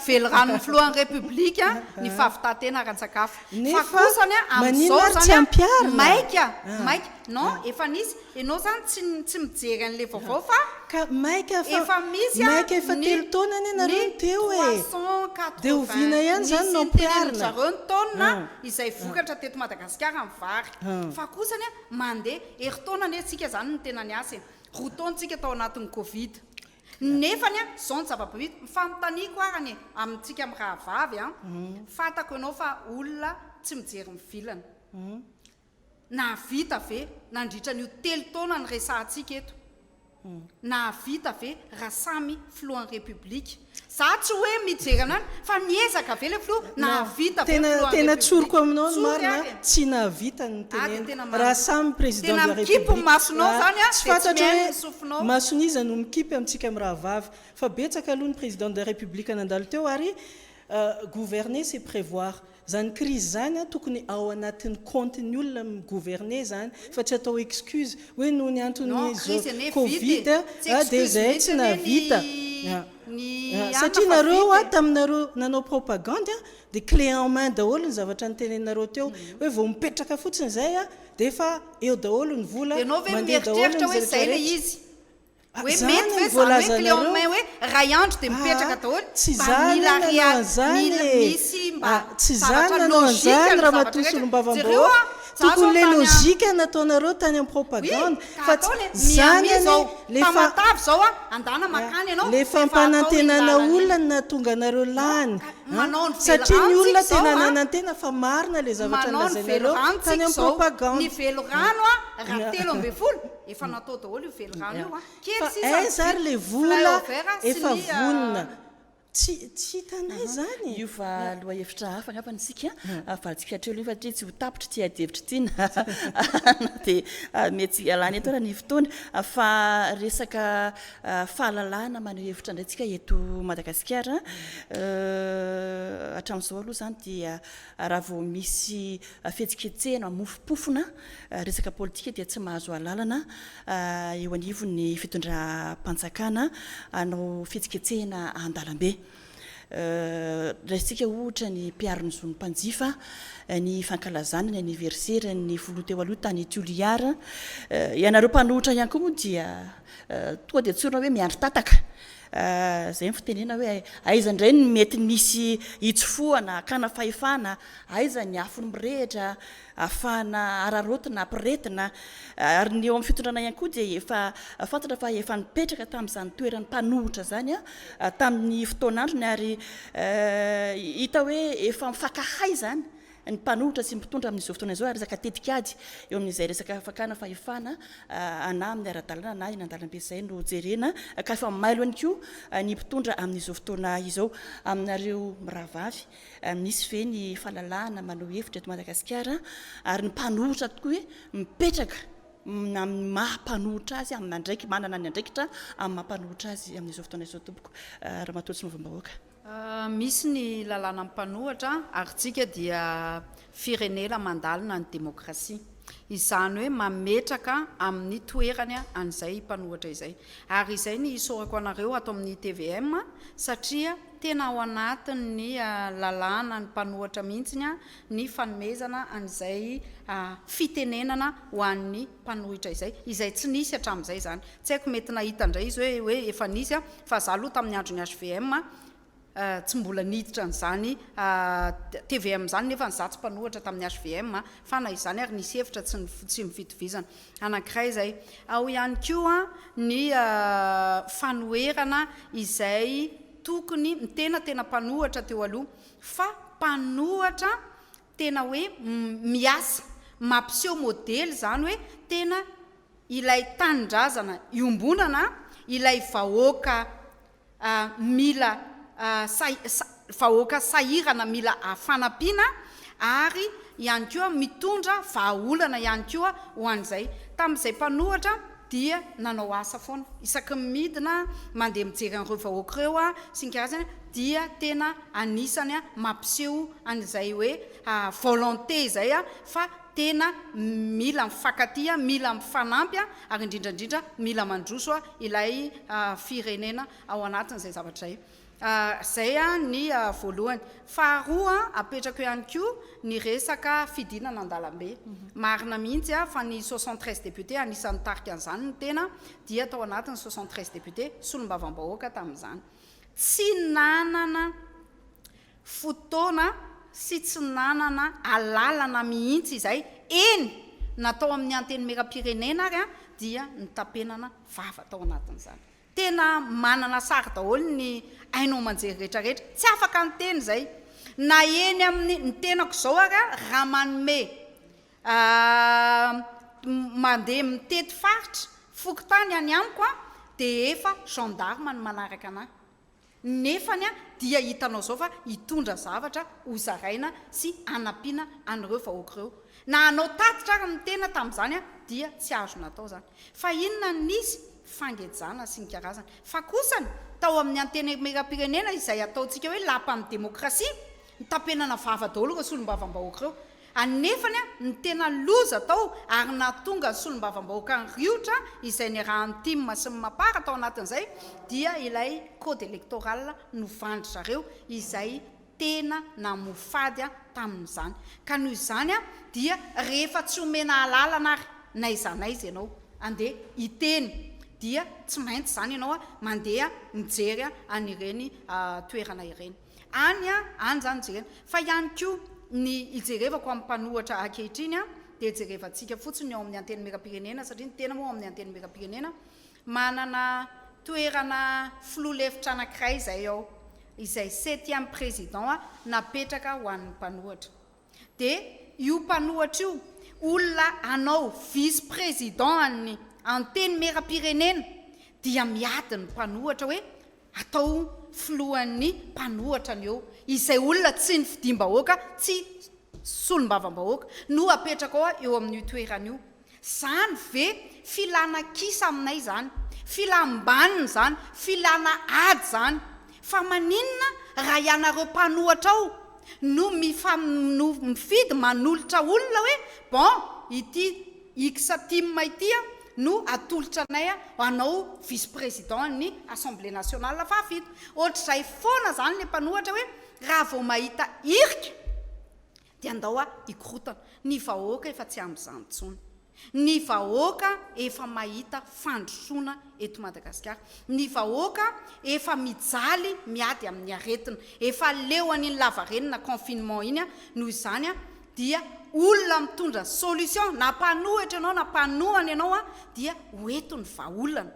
velorano filohan'ny repoblika ny fahavitantena ran-tsakafo fa kosany amin'izao zany maika non efa nisy ianao zany tsy mijery an'le vaovao fa efa misy efa 3 taona any nareo teo dia oviana ihany zany no ampiarina zareo ny taona izay vokatra teto Madagasikara amin'ny vary fa kosany mandeha herintaona ny antsika zany ny tena ny asy 2 taontsika tao anatin'ny covid nefany zao ny zava-bavita mifanontaniako arany amintsika amin'ny raha vavy fantako ianao fa olona tsy mijery mivilana na vita ve nandritra n'io 3 taona ny resahantsika eto na vita ve raha samy filohan'ny repoblika za tsy hoe mijery aminany fa niezaka ve le filoha na vita tena tsoroko aminao ny marina tsy nahavita ny tenena raha samy président de la république masonao zany tsy fantatra hoe masoniza no mikipy amintsika amin'ny raha vavy fa betsaka aloha ny président de la république nandalo teo ary gouverner c'est prévoir zany crise zany tokony ao anatin'ny compte-ny olona migouverner zany fa tsy atao excuse hoe noho ny antony covid dia zay tsy nahavita satria nareo taminareo nanao propagande dia clé en main daholo ny zavatra ny tenenareo teo hoe vao mipetraka fotsiny zay dia efa eo daholo ny vola mandeha daholo ny zeretraizy hoe mety ve zany hoe clé en main hoe ray andro dia mipetraka daholo tsy zany nanao an'izany raha matosolombavambo tokony le logika nataonareo tany amin'ny propagande fa zany famatavy zao andana makany ianao le fampanantenana olona na tonga anareo lany satria ny olona tena nanantena fa marina le zavatra nylazainareo tany amin'ny propagande ny velorano raha 3 efa natao daholo io velorano io kely zary le vola efa vonina tsy hitanay zany io fa loha hevitra hafa angapanytsika afatsika hatreo loha fatria tsy ho tapitra ty adevitra ty na dia mety alany eto raha ny fotoana fa resaka fahalalana maneho hevitra indraytsika eto Madagasikara hatramin'izao aloha zany dia raha vao misy fihetsiketsehana mofopofona resaka politika dia tsy mahazo alalana eo anivon'ny fitondram-panjakana anao fihetsiketsehana an-dalambe raisitsika ohatra ny mpiariny zon'ny mpanjifa ny fankalazana ny anniversaire ny foloha teo aloha tany Toliara ianareo mpanohitra ihany koa moa dia tonga dia tsorina hoe miandry tataka zay ny fitenena hoe aiza indray ny mety misy hitsofoana kana fahefana aiza ny afony mirehitra ahafahana ararotina ampiretina ary ny eo amin'ny fitondrana ihany koa dia efa fantatra fa efa nipetraka tamin'izany toerany mpanohitra zany tamin'ny fotoanandrony ary hita hoe efa mifakahay zany ny mpanohitra sy mpitondra amin'izao fotoana izao ary resaka tetikady eo amin'izay resaka fakana fahefana ana amin'ny ara-dalana na eny an-dalambe zay no jerena ka efa mailo ihany koa ny mpitondra amin'izao fotoana izao aminareo miravavy misy ve ny fahalalahana manao hevitra eto Madagasikara ary ny mpanohitra tokoa hoe mipetraka amin'ny mahampanohitra azy amina ndraiky manana ny andraikitra amin'ny mahampanohitra azy amin'izao fotoana izao tompoko raha matoa tsy mavambahoaka misy ny lalàna mpanohatra ary tsika dia firenena mandalina ny demokrasia izany hoe mametraka amin'ny toerany an'izay mpanohatra izay ary izay ny isorako anareo ato amin'ny TVM satria tena ao anatin'ny lalàna ny mpanohatra mihitsiny ny fanomezana an'izay fitenenana ho an'ny mpanohitra izay tsy nisy hatramin'izay zany tsy haiko mety nahita indray izy hoe efa nisy fa za aloha tamin'ny andro ny HVM tsy mbola niditra n'izany TVM zany nefa nyzatsy mpanohatra tamin'ny HVM fa na izany ary nisy hevitra tsy mifitovizana anankiray zay. Ao ihany koa ny fanoherana izay tokony ny tena mpanohatra teo aloha fa mpanohatra tena hoe miasa mampiseho modely zany hoe tena ilay tanindrazana iombonana ilay vahoaka mila vahoaka sahirana mila fanampiana ary ihany koa mitondra vahaolana ihany koa ho an'izay. Tamin'izay mpanohatra dia nanao asa foana isaky midina mandeha mijery an'ireo vahoaka ireo sy ny karazany dia tena anisany mampiseho an'izay hoe volonté zay fa tena mila mifankatia mila mifanampy ary indrindrandrindra mila mandroso ilay firenena ao anatin'izay zavatra zay. Zay ny voalohany. Faharoa apetrako ihany koa ny resaka fidinana an-dalambe. Marina mihitsy fa ny 73 député anisan'ny tarika an'izany ny tena dia tao anatin'ny 73 député solombavam-bahoaka tamin'izany. Tsy nanana fotoana sy tsy nanana alalana mihitsy izay eny natao amin'ny anteny mera-pirenena ary dia nitapenana vava tao anatin'izany. Tena manana sary daholo ny ainao manjery rehetrarehetra tsy afaka ny teny zay na eny amin'ny ny tenako zao ary raha manome mandeha mitety faritra fokotany any amiko dia efa gendarme ny manaraka anahy nefany dia hitanao zao fa hitondra zavatra ho zaraina sy anampiana an'ireo vahoaka ireo na anao tatitra ary ny tena tamin'izany dia tsy azo natao zany fa inona nisy fangejana sy ny karazany fa kosany tao amin'ny anteny mera-pirenena izay ataontsika hoe lapan'ny demokrasia nitapenana vava daholo ireo solombavam-bahoaka ireo anefany ny tena loza tao ary natonga ny solombavam-bahoaka ny riotra izay ny raha antimma sy ny mapara tao anatin'izay dia ilay code électoral no vandry zareo izay tena namofady tamin'izany ka noho izany dia rehefa tsy omena alalana ary naizanaiza ianao andeha iteny dia tsy maintsy zany ianao mandeha mijery an'ireny toerana ireny any zany jerena fa ihany koa ny ijerevako amin'ny mpanohatra ankehitriny dia jerevantsika fotsiny ao amin'ny anteny mera-pirenena satria ny tena moa amin'ny anteny mera-pirenena manana toerana filoha-lefitra anankiray izay ao izay 7e président napetraka ho an'ny mpanohatra dia io mpanohatra io olona anao vice président an'ny anteny mera-pirenena dia miady ny mpanohatra hoe atao filohan'ny mpanohatra ny eo izay olona tsy ny fidim-bahoaka tsy solombavam-bahoaka no apetraka ao eo amin'ny toerana io zany ve filana kisa aminay zany filambanina zany filana ady zany fa maninona raha ianareo mpanohatra ao no mifidy manolotra olona hoe bon ity iksatimma ity no atolotra anay anao vice président ny assemblée nationale fa fito ohatr'izay foana zany le mpanohatra hoe raha vao mahita irika dia andao ikorotana ny vahoaka efa tsy amin'izany intsony ny vahoaka efa mahita fandrosoana eto Madagasikara ny vahoaka efa mijaly miady amin'ny aretina efa leo an'iny lavarenina confinement iny noho izany dia olona mitondra solution na mpanohatra ianao na mpanohana ianao dia hoeto ny vahaolana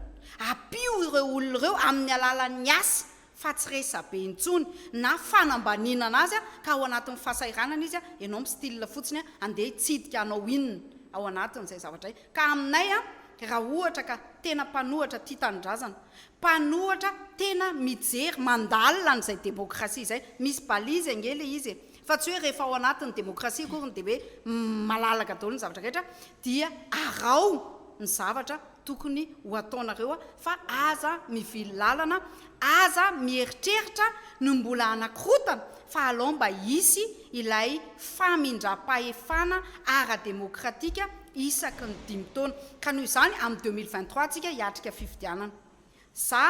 apio ireo olona ireo amin'ny alalan'ny asa fa tsy resabe intsony na fanambaninana azy ka ao anatin'ny fahasairanana izy ianao mistyle fotsiny andeha hitsidika anao inona ao anatin'izay zavatra zay ka aminay raha ohatra ka tena mpanohatra tia tanindrazana mpanohatra tena mijery mandalina an'izay demokrasia zay misy balizy angely izy fa tsy hoe rehefa ao anatin'ny demokrasia koriny dia hoe malalaka daholo ny zavatra rehetra dia arao ny zavatra tokony ho ataonareo fa aza mivily lalana aza mieritreritra no mbola anakorotana fa alao mba hisy ilay famindram-pahefana ara-demokratika isaky ny 5 taona ka noho izany amin'ny 2023 tsika hiatrika fifidianana za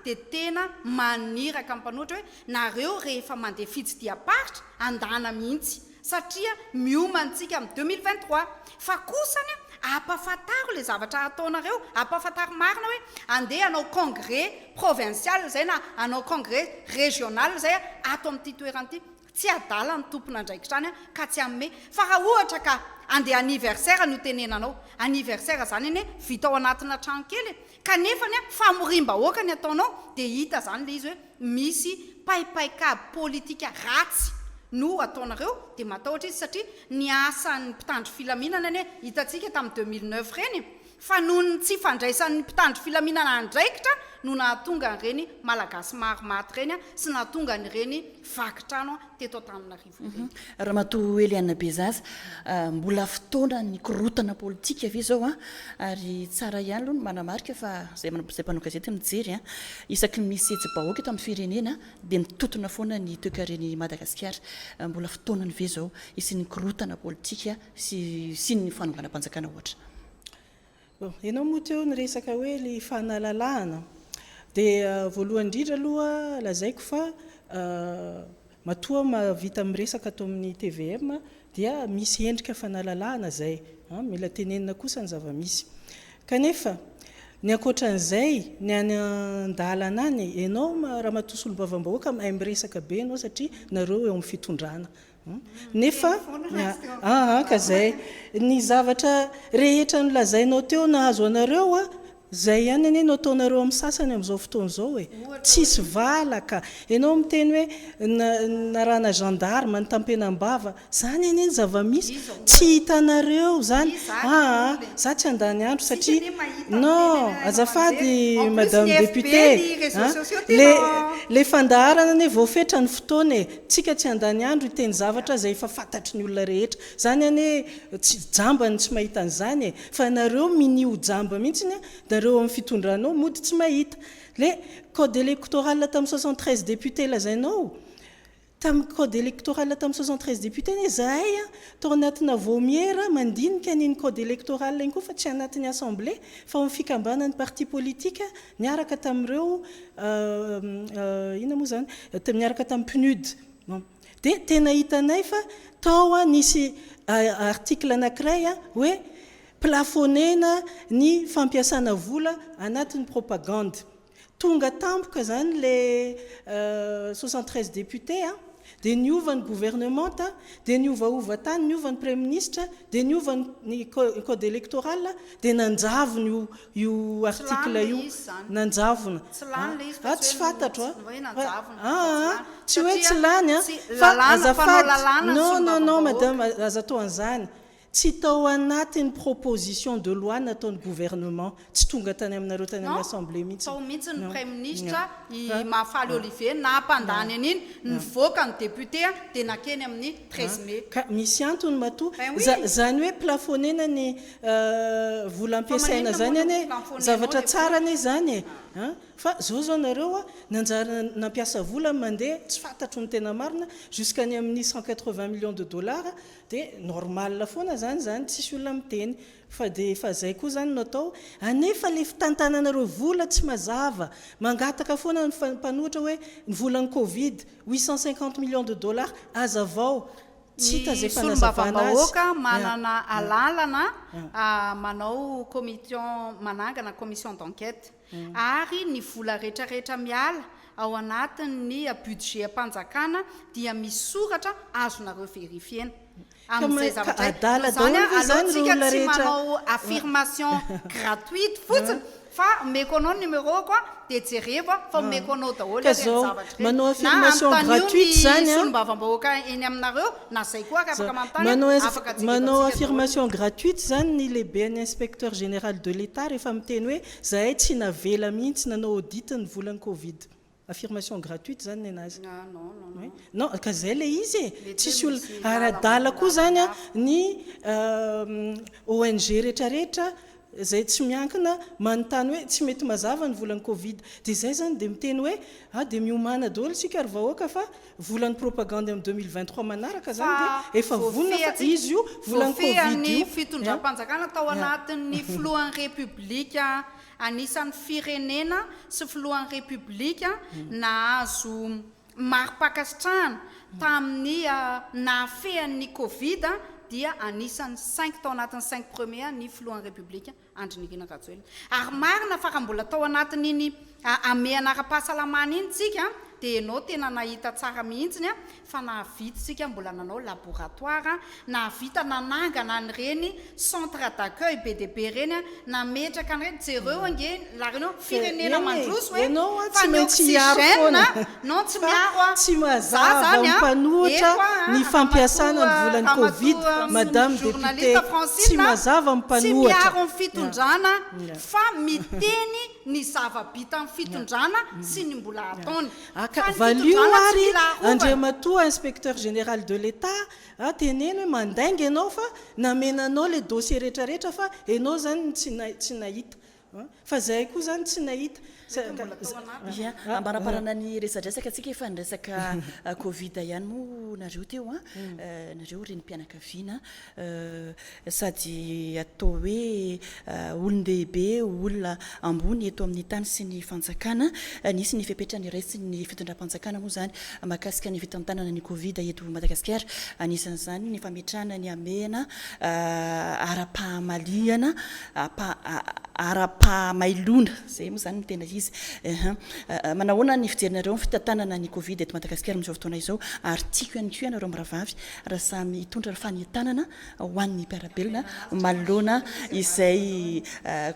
dia tena maniraka mpanohatra hoe nareo rehefa mandeha fitsidia-paritra andana mihitsy satria miomantsika amin'ny 2023 fa kosany ampafataro le zavatra ataonareo ampafantaro marina hoe andeha anao congrès provincial zay na anao congrès régional zay ato amin'ity toeran'ity tsy adala ny tompona andraikitrany ka tsy amme fa raha ohatra ka andeha anniversaire no tenenanao anniversaire zany eny vita ao anatina trano kely kanefa ny famorim-bahoaka ny ataonao dia hita zany le izy hoe misy paipaikabo politika ratsy no ataonareo dia matahotra izy satria ny asan'ny mpitandro filaminana ny hitantsika tamin'ny 2009 reny fa nohony tsy fandraisan'ny mpitandro filaminana andraikitra no nahatonga an'ireny malagasy maromaty reny sy nahatonga an'ireny vakitrano teto Antananarivo ireny. Ramatoa Eliana Bezaza, mbola fotoana ny korotana politika avy zao ary tsara ihany aloha no manamarika fa zay mpanao gazety mijery isaky ny misy etsy-bahoaka eto amin'ny firenena dia mitotona foana ny toe-karen'i Madagasikara. Mbola fotoana ny ve zao isin'ny korotana politika sy ny fanonganam-panjakana ohatra. Ianao moa teo ny resaka hoe le fanalalahana dia voalohany indrindra aloha lazaiko fa matoa mavita miresaka atao amin'ny TVM dia misy endrika fanalalahana zay mila tenenina kosa ny zava-misy kanefa ny ankoatran'izay ny any an-dalana any ianao raha matosolo-bavam-bahoaka mahay miresaka be ianao satria nareo eo amin'ny fitondrana nefa ka zay ny zavatra rehetra no lazainao teo nahazo anareo zay ihany ane no ataonareo amin'ny sasany amin'izao fotoana izao tsisy valaka ianao miteny hoe narana gendarme ny tampenam-bava zany ane ny zava-misy tsy hitanareo zany za tsy andany andro satria non azafady madame député le fandaharana ane voafetra ny fotoana tsika tsy andany andro hiteny zavatra zay efa fantatry ny olona rehetra zany ane tsy jambany tsy mahita an'izany fa nareo minio jamba mihitsy nareo amin'ny fitondranao mody tsy mahita le code électoral tamin'ny 73 député lazainao tamin'ny code électoral tamin'ny 73 député zahay tao anatina vomiera mandinika niny code électoral iny koa fa tsy anatin'ny assemblée fa amin'ny fikambanan'ny parti politique niaraka tamin'ireo ina moa zany miaraka tamin'ny PNUD dia tena hitanay fa tao nisy article anankiray hoe plafonnena ny fampiasana vola anatin'ny propagande tonga tampoka zany le 73 député dia niova ny gouvernement dia niovaova tany niova ny premier ministre dia niova ny code électoral dia nanjavona io article io nanjavona tsy fantatro tsy hoe tsy lany fa azafady non madame aza tao an'izany tsy tao anatin'ny proposition de loi nataon'ny gouvernement tsy tonga tany aminareo tany amin'ny assemblée mihitsy tao mihitsy ny premier ministre i Mahafaly Olivier nampandany an'iny nivoaka ny député dia nakeny amin'ny 13 mai ka misy antony matoa zany hoe plafonnena ny vola ampiasaina zany ane zavatra tsara ane zany fa zao nareo nanjara nampiasa vola mandeha tsy fantatro ny tena marina jusqu'any amin'ny 180 millions de dollars dia normal foana zany tsisy olona miteny fa zay koa zany natao anefa le fitantananareo vola tsy mazava mangataka foana ny mpanohitra hoe ny volan'ny covid 850 millions de dollars azavao tsy hita zay fanazavana azy manana alalana manao commission manangana commission d'enquête ary ny vola rehetrarehetra miala ao anatin'ny budget ampanjakana dia misy soratra azonareo verifiena amin'izay zavatra zany alohantsika tsy manao affirmation gratuite fotsiny fa omeko anao numéro koa dia jereva fa omeko anao daholo zavatra manao affirmation gratuite zany solombavam-bahoaka eny aminareo na zay koa afaka manontany manao affirmation gratuite zany ny lehibe ny inspecteur général de l'état rehefa miteny hoe zahay tsy navela mihitsy nanao audit ny volan'ny covid affirmation gratuite zany ny anazy non ka zay le izy tsisy olona ara-dala koa zany ny ONG rehetrarehetra zay tsy miankina manontany hoe tsy mety mazava ny volan'ny covid dia zay zany dia miteny hoe dia miomana daholo sika ary vahoaka fa volan'ny propagande amin'ny 2023 manaraka zany dia efa vonona fa izy io volan'ny covid io fitondram-panjakana tao anatin'ny filohan'ny république anisan'ny firenena sy filohan'ny république nahazo mari-pakasitrahana tamin'ny nahafehan'ny covid dia anisan'ny 5 tao anatin'ny 5 premier ny filohan'ny république Andry Nirina Rajoelina ary marina fa mbola tao anatin'iny ameana ara-pahasalamana iny tsika dia ianao tena nahita tsara mihitsiny fa nahavita tsika mbola nanao laboratoire nahavita nanangana an'ireny centre d'accueil be dia be reny nametraka an'ireny jereo ange larenao firenena mandroso hoe fa ny oxygène non tsy miaro tsy mazava mimpanohitra ny fampiasana ny volan'ny covid madame députée tsy mazava tsy miaro ny fitondrana fa miteny ny zava-bita amin'ny fitondrana sy ny mbola ataony valio ary andriamatoa inspecteur général de l'état teneny hoe mandainga ianao fa namenanao le dossier rehetrarehetra fa ianao zany tsy nahita fa zay koa zany tsy nahita ambaraparana ny resadresaka atsika efa nyresaka covid ihany moa nareo teo nareo reny mpianakaviana sady atao hoe olon-dehibe olona ambony eto amin'ny tany sy ny fanjakana nisy ny fipetrany iray sy ny fitondram-panjakana moa zany mahakasika ny fitantanana ny covid eto Madagasikara anisan'izany ny fametrahana ny amena ara-pahamalihana ara-pahamailona zay moa zany no tena izy manahoana ny fijerinareo ny fitantanana ny covid eto Madagasikara amin'izao fotoana izao ary tiako ihany koa ianareo mirahavavy raha samy hitondra fanentanana ho an'ny mpiarabelona manoloana izay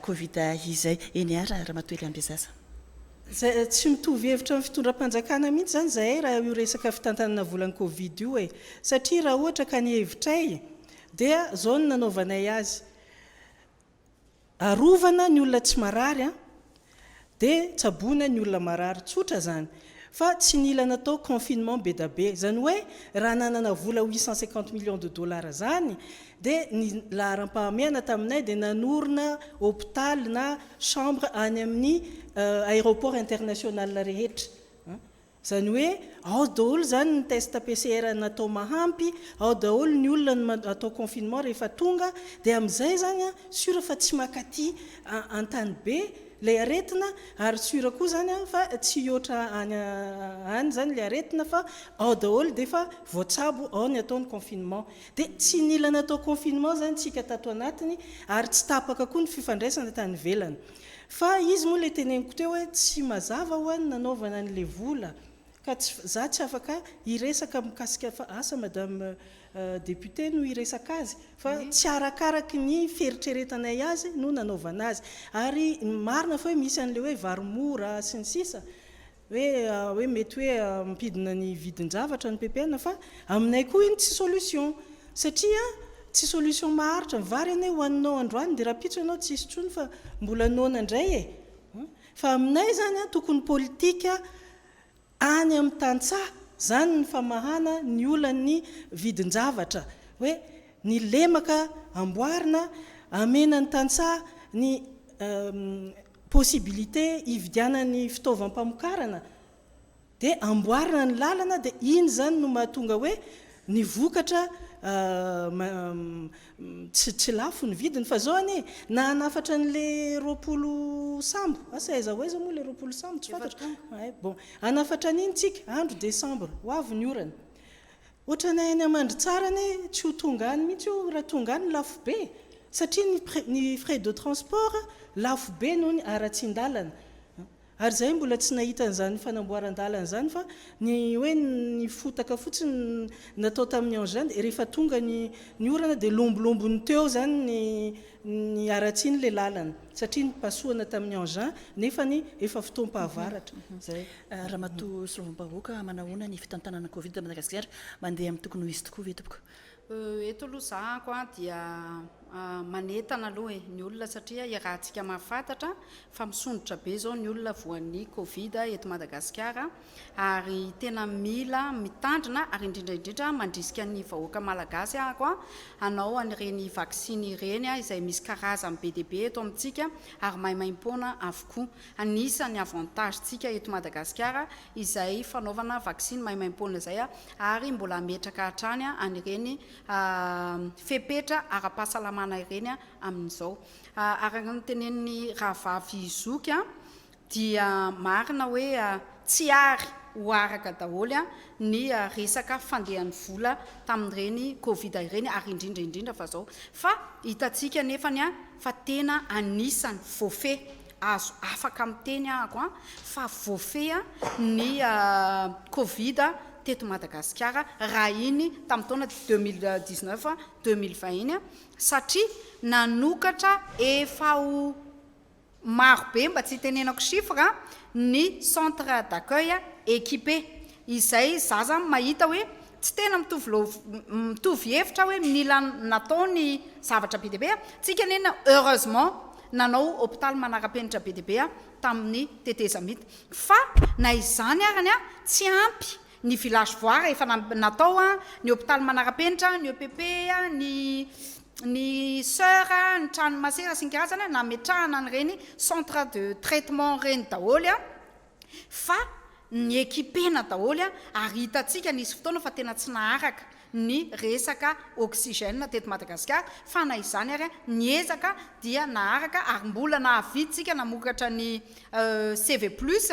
covid izay eny ara ramatoa Eliane Bezaza tsy mitovy hevitra amin'ny fitondram-panjakana mihitsy zany zahay raha io resaka fitantanana volan'ny covid io satria raha ohatra ka ny hevitray dia zao no nanaovanay azy arovana ny olona tsy marary dia tsabona ny olona marary tsotra zany fa tsy nila natao confinement be da be zany hoe raha nanana vola 850 millions de dollars zany dia ny laharam-pahamehana taminay dia nanorina hôpital na chambre any amin'ny aéroport international rehetra zany hoe ao daholo zany ny test PCR natao mahampy ao daholo ny olona atao confinement rehefa tonga dia amin'izay zany sura fa tsy makaty antany be le aretina ary sura koa zany fa tsy otra any zany le aretina fa ao daholo dia fa voatsabo ao ny ataony confinement dia tsy nila natao confinement zany tsika tato anatiny ary tsy tapaka koa ny fifandraisana tany velany fa izy moa le teneniko teo hoe tsy mazava ho any nanaovana an'le vola ka za tsy afaka iresaka mikasika fa asa madame député no iresaka azy fa tsy arakaraky ny feritreretanay azy no nanaovana azy ary marina fa hoe misy an'le hoe varomora sy ny sisa hoe mety hoe mpidina ny vidin-javatra ny PPN fa aminay koa iny tsy solution satria tsy solution maharitra ny vary ane hoaninao androany dia raha pitso ianao tsy isy trony fa mbola nona indray fa aminay zany tokony politika any amin'ny tantsaha zany ny famahana ny olany vidin-javatra hoe ny lemaka amboarina amena ny tantsaha ny possibilité hividianany fitaovam-pamokarana dia amboarina ny lalana dia iny zany no mahatonga hoe ny vokatra tsy lafo ny vidiny fa zao anie na anafatra n'le 20 sambo asa aiza ho aiza moa le 20 sambo tsy fantatra bon anafatra an'iny tsika andro décembre ho avy ny orana ohatranay any amandry tsara ne tsy ho tonga any mihitsy io raha tonga any lafo be satria ny frais de transport lafo be noho ny ara-tsin-dalana ary zay mbola tsy nahita an'izany fanamboaran-dalana zany fa ny hoe ny fotaka fotsiny natao tamin'ny engin rehefa tonga ny orana dia lombolombony teo zany ny aratsiny le lalana satria ny pasoana tamin'ny engin nefa ny efa fotoam-pahavaratra zay ramatoa Solovam-bahoaka manahoana ny fitantanana covid Madagasikara mandeha amin'ny tokony ho izy tokoa ve tompoko eto aloha zahako dia manetana aloha ny olona satria irahantsika mahafantatra fa misondrotra be zao ny olona voan'ny covid eto Madagasikara ary tena mila mitandrina ary indrindraindrindra mandrisika ny vahoaka malagasy ako anao an'ireny vaksiny ireny izay misy karazany be dia be eto amintsika ary maimaim-poana avokoa anisany avantage tsika eto Madagasikara izay fanaovana vaksiny maimaim-poana izay ary mbola ametraka hatrany an'ireny fepetra ara-pahasalamana ireny amin'izao araka ny tenen'ny rahavavy Zoky dia marina hoe tsy ary ho araka daholy a ny resaka fandehan'ny vola tamin'ireny covid ireny ary indrindraindrindra fa zao fa hitatsika nefany a fa tena anisany voafe azo afaka miteny ahako a fa voafe a ny covid teto Madagasikara raha iny tamin'ny taona 2019 2020 iny a satria nanokatra efa ho marobe mba tsy tenenako chiffre ny centre d'accueil équipé izay zaza mahita hoe tsy tena mitovy hevitra hoe mila natao ny zavatra be dia be tsika nena heureusement nanao hôpital manara-penitra be dia be tamin'ny tetezamita fa na izany arany tsy ampy ny village voire efa natao ny hôpital manara-penitra ny EPP ny sœur ny trano masera sy ny karazany nametrahana an'ireny centre de traitement reny daholy fa ny équipena daholy ary hitatsika nisy fotoana fa tena tsy naharaka ny resaka oxygène teto Madagasikara fa na izany ary niezaka dia naharaka ary mbola nahavidytsika namokatra ny CV plus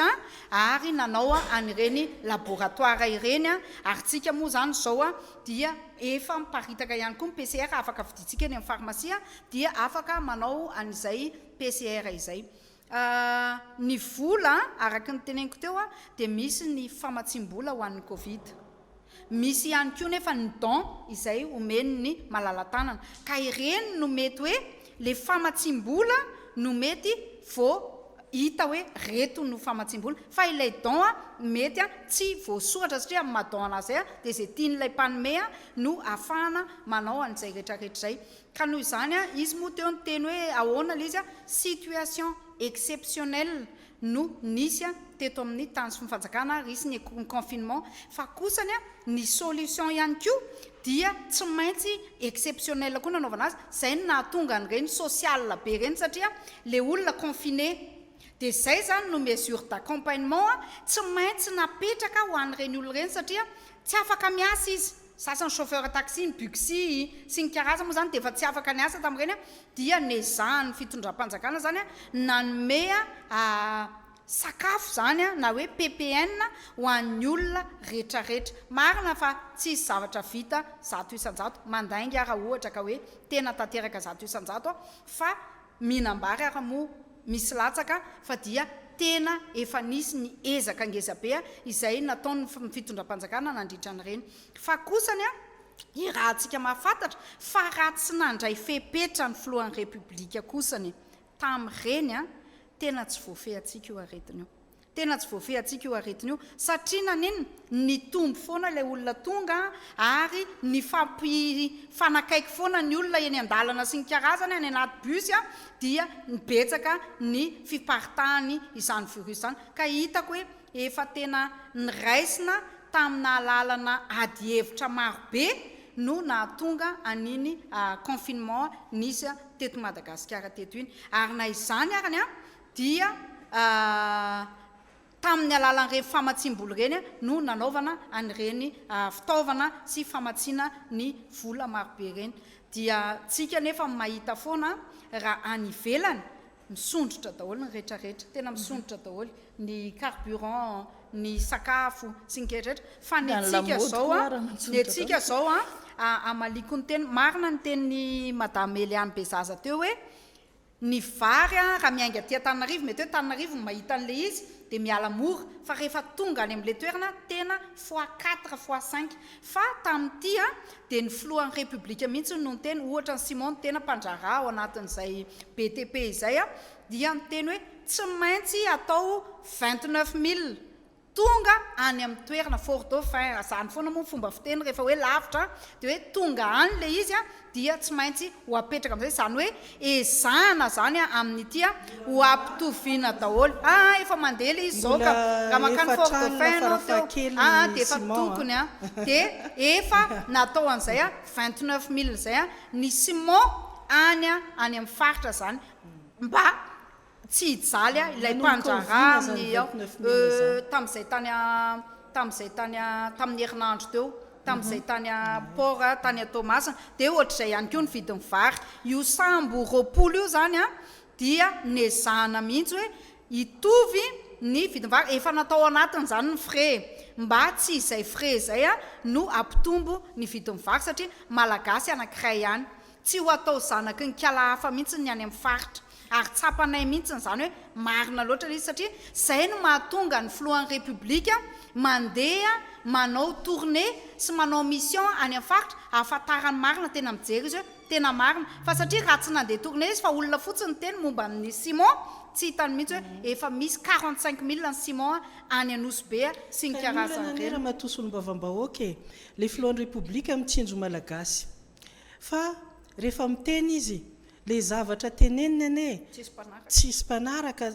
ary nanao an'ireny laboratoire ireny ary tsika moa zany zao dia efa miparitaka ihany koa ny PCR afaka viditsika eny amin'ny pharmacie dia afaka manao an'izay PCR izay ny vola araka ny teneniko teo dia misy ny famatsim-bola ho an'ny covid misy ihany koa nefa ny don izay omeny ny malala-tanana ka ireny no mety hoe le famatsim-bola no mety vo hita hoe reto no famatsim-bola fa ilay don mety tsy voasoratra satria madon anazy dia zay tian'ilay mpanome no afahana manao an'izay rehetrarehetra zay ka noho izany izy moa teo ny teny hoe ahoana le izy situation exceptionnelle no nisy teto amin'ny tany sy fanjakana risy ny confinement fa kosany ny solution ihany koa dia tsy maintsy exceptionnel koa nanaovana azy zay no nahatonga an'ireny social be reny satria le olona confiné dia zay zany no mesure d'accompagnement tsy maintsy napetraka ho an'ireny olona reny satria tsy afaka miasa izy sasany chauffeur taxi ny buxi sy ny karaza moa zany dia efa tsy afaka niasa tamin'ireny dia nezahany fitondram-panjakana zany nanome sakafo zany na hoe PPN ho an'ny olona rehetrarehetra marina fa tsisy zavatra vita 100 isan-jato mandaingy raha ohatra ka hoe tena tanteraka 100 isan-jato fa minambary raha moa misy latsaka fa dia tena efa nisy ny ezaka ngezabe izay nataony fitondram-panjakana nandritra an'ireny fa kosany raha antsika mahafantatra fa raha tsy nandray fepetra ny filohan'ny repoblika kosany tamin'ireny tena tsy voafe atsika io aretiny io tena tsy voafe atsika io aretiny io satria nanena ny tombo foana ilay olona tonga ary ny fanakaiky foana ny olona eny an-dalana sy ny karazany any anaty bus dia nibetsaka ny fiparitahany izany virus izany ka hitako hoe efa tena niraisina tamina lalana ady hevitra marobe no nahatonga an'iny confinement nisy teto Madagasikara teto iny ary na izany arany dia tamin'ny alalan'ireny famatsim-bola reny no nanaovana an'ireny fitaovana sy famatsiana ny vola marobe reny dia tsika nefa mahita foana raha any ivelany misondrotra daholo ny rehetrarehetra tena misondrotra daholo ny carburant ny sakafo sy ny kehitrrehetra fa ny antsika zao amaliko ny teny marina ny teny madame Eliane Bezaza teo hoe ny vary raha miainga aty Antananarivo mety hoe Antananarivo mahita an'le izy dia miala mora fa rehefa tonga any amin'ilay toerana tena x4 x5 fa tamin'ity dia ny filohan'ny repoblika mihitsy no teny ohatra ny Simon tena mpandrara ao anatin'izay BTP izay dia miteny hoe tsy maintsy atao 29 000 tonga any amin'ny toerana Fort Dauphin zany foana moa fomba fiteny rehefa hoe lavitra dia hoe tonga any le izy dia tsy maintsy ho apetraka amin'izay zany hoe ezahana zany amin'ity ho ampitoviana daholo efa mandeha le izy zao ka raha makany Fort Dauphin no teo dia efa tokony dia efa natao an'izay 29 000 zay ny Simon any amin'ny faritra zany mba tsy hijaly ilay mpandrara amin'ny tamin'izay tany tamin'ny herinandro teo tamin'izay tany port tany Tomasina dia ohatr'izay ihany koa ny vidin'ny vary io sambo roapolo io zany dia nezahana mihitsy hoe hitovy ny vidim-varotra efa natao anatin'izany ny frais mba tsy izay frais zay a no ampitombo ny vidin'ny varotra satria malagasy anankiray ihany tsy ho atao zanaky ny kala hafa mihitsy ny any amin'ny faritra ary tsapanay mihitsy zany hoe marina loatra izy satria zay no mahatonga ny filohan'ny république mandeha manao tournée sy manao mission any amin'ny faritra ahafantarany marina tena mijery izy hoe tena marina fa satria raha tsy nandeha tournée izy fa olona fotsiny teny momba ny Simon tsy hitany mihitsy hoe efa misy 45 000 ny Simon any Anosy-be sy ny karazany ireny raha matosony mbavam-bahoaka le filohan'ny république mitsinjo malagasy fa rehefa miteny izy le zavatra teneniny ane tsisy mpanaraka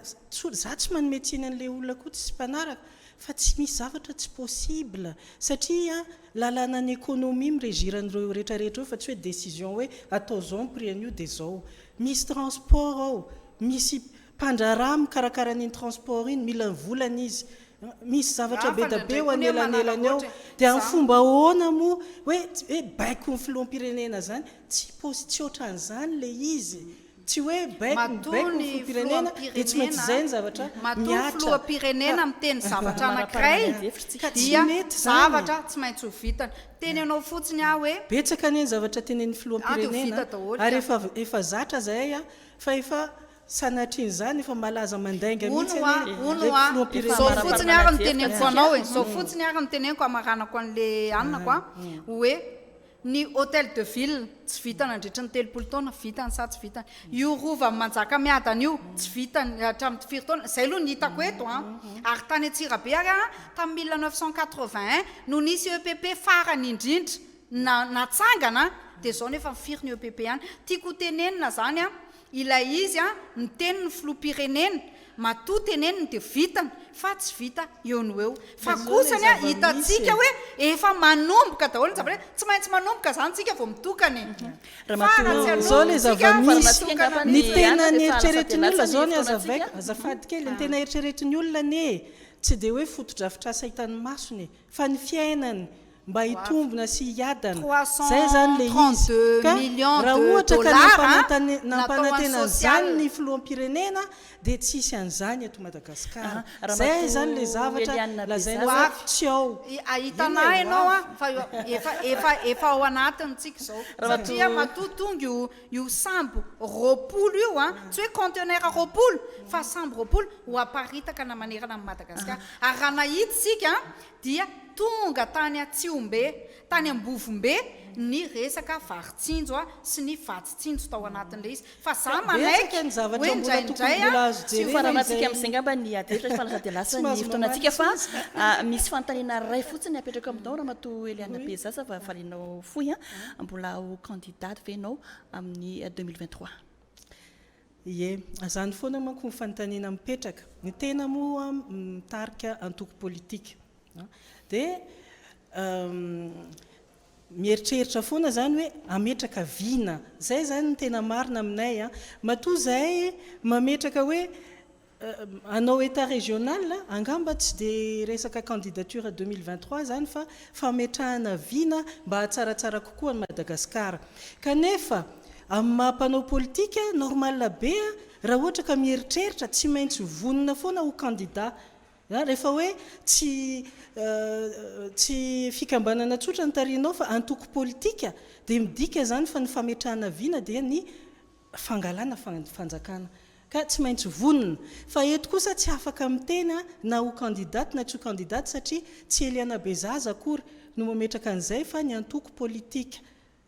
za tsy manome tsiny an'le olona koa tsisy mpanaraka fa tsy misy zavatra tsy possible satria lalàna ny économie miregiran'ireo rehetrarehetra eo fa tsy hoe décision hoe atao zao ny prix an'io dia zao misy transport ao misy mpandraraha mikarakara n'iny transport iny mila ny volana izy misy zavatra be da be ho anelanelany ao dia amin'ny fomba ahoana moa hoe baiko ny filoham-pirenena zany tsy ohatran'izany le izy tsy hoe baiko ny filohampirenena dia tsy maintsy izay ny zavatra miatra filoham-pirenena miteny zavatra anankiray dia zavatra tsy maintsy ho vitany teny anao fotsiny aho hoe betsaka anie ny zavatra tenen'ny filoham-pirenena ary efa zatra zay a fa efa sanatriny zany efa malaza mandainga mihitsy zao fotsiny ary nyteneniko anao e zao fotsiny ary nyteneniko amaranako an'le anako a hoe ny hôtel de ville tsy vitany andritra ny 3 taona vitany sa tsy vitany io rova manjaka miadana io tsy vitany hatramin'ny 4 taona zay aloha ny hitako eto ary tany Antsirabe ary tamin'ny 1981 no nisy EPP farany indrindra natsangana dia zao nefa mifiry ny EPP ihany tiako tenenina zany ilay izy ny teniny filoham-pirenena matoa teneniny dia vitany fa tsy vita eo no eo fa kosany hitatsika hoe efa manomboka daholo ny zavatra tsy maintsy manomboka zany tsika vao mitokany zao le zava-misy ny tena ny eritreretin'ny olona zao ny azafady kely ny tena eritreretin'ny olona ne tsy dia hoe foto-drafitra asa hitan'ny masony fa ny fiainany mba hitombona sy hiadana zay zany le izy ka raha ohatra ka nampanantena zany ny filoham-pirenena dia tsisy an'izany eto Madagasikara zay zany le zavatra lazaina tsy ao ahitana ianao fa efa ao anatiny tsika zao satria matotonga io sambo roapolo io tsy hoe conteneur roapolo fa sambo roapolo ho aparitaka na manerana amin'ny Madagasikara ary raha nahitsika dia tonga tany Atsiombe tany Ambovombe ny resaka varitsinjo sy ny vatitsinjo tao anatin'le izy fa za manaiky hoe indraindray tsy faranatsika amin'izay ngamba ny adetra fanazady lasa ny fotoanatsika fa misy fantanina ray fotsiny apetraka aminao raha matoa Eliana Bezasa fa valinao fohy mbola ho candidate venao amin'ny 2023 ie azany foana manko ny fanontaniana mipetraka ny tena moa mitarika antoko politika dia mieritreritra foana zany hoe ametraka vina zay zany ny tena marina aminay matoa zahay mametraka hoe anao état régional angamba tsy dia resaka candidature 2023 zany fa fametrahana vina mba hatsaratsara kokoa ny Madagasikara kanefa amin'ny mahampanao politika normal be raha ohatra ka mieritreritra tsy maintsy vonona foana ho candidat rehefa hoe tsy fikambanana tsotra ny tarihinao fa antoko politika dia midika zany fa ny fametrahana vina dia ny fangalana fanjakana ka tsy maintsy vonona fa eto kosa tsy afaka miteny na ho candidat na tsy ho candidat satria tsy Eliana Bezaza akory no mametraka an'izay fa ny antoko politika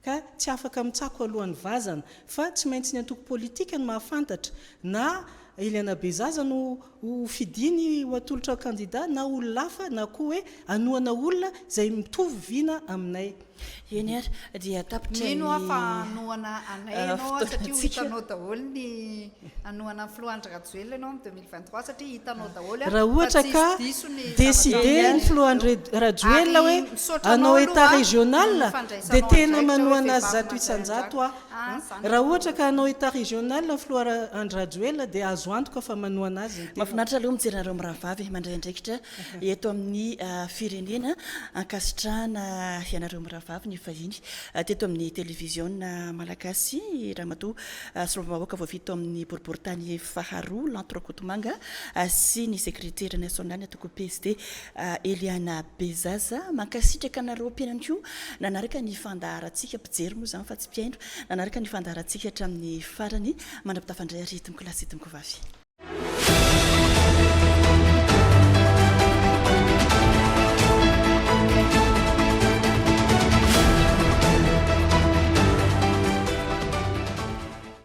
ka tsy afaka mitsako alohan'ny vazana fa tsy maintsy ny antoko politika no mahafantatra na Eliana Bezaza no ho fidiny ho atolotra candidat na olona lafa na koa hoe anoana olona zay mitovy vina aminay eny ary dia tapitra nino fa anoana anay ianao satria hitanao daholo ny anoana filohandry Rajoelina ianao amin'ny 2023 satria hitanao daholo raha ohatra ka décider ny filohandry Rajoelina hoe anao état régional dia tena manoana azy zato isan-jato raha ohatra ka anao état régional ny filohandry Rajoelina dia azo antoka fa manoana azy mahafinaritra aloha mijerenareo mirahavavy mandray andraikitra eto amin'ny firenena ankasitrahana ianareo mirahavavy ny fahiny teto amin'ny télévision malagasy ramatoa solombahoaka voavito amin'ny boriboritany faharoa l'Entrecotomanga sy ny secrétaire national atoko PSD Eliana Bezaza mankasitraka anareo mpiainany koa nanaraka ny fandaharantsika mpijery moa zany fa tsy mpiaino nanaraka ny fandaharantsika hatramin'ny farany mandrapitafandray aretimiko lasetimiko vavy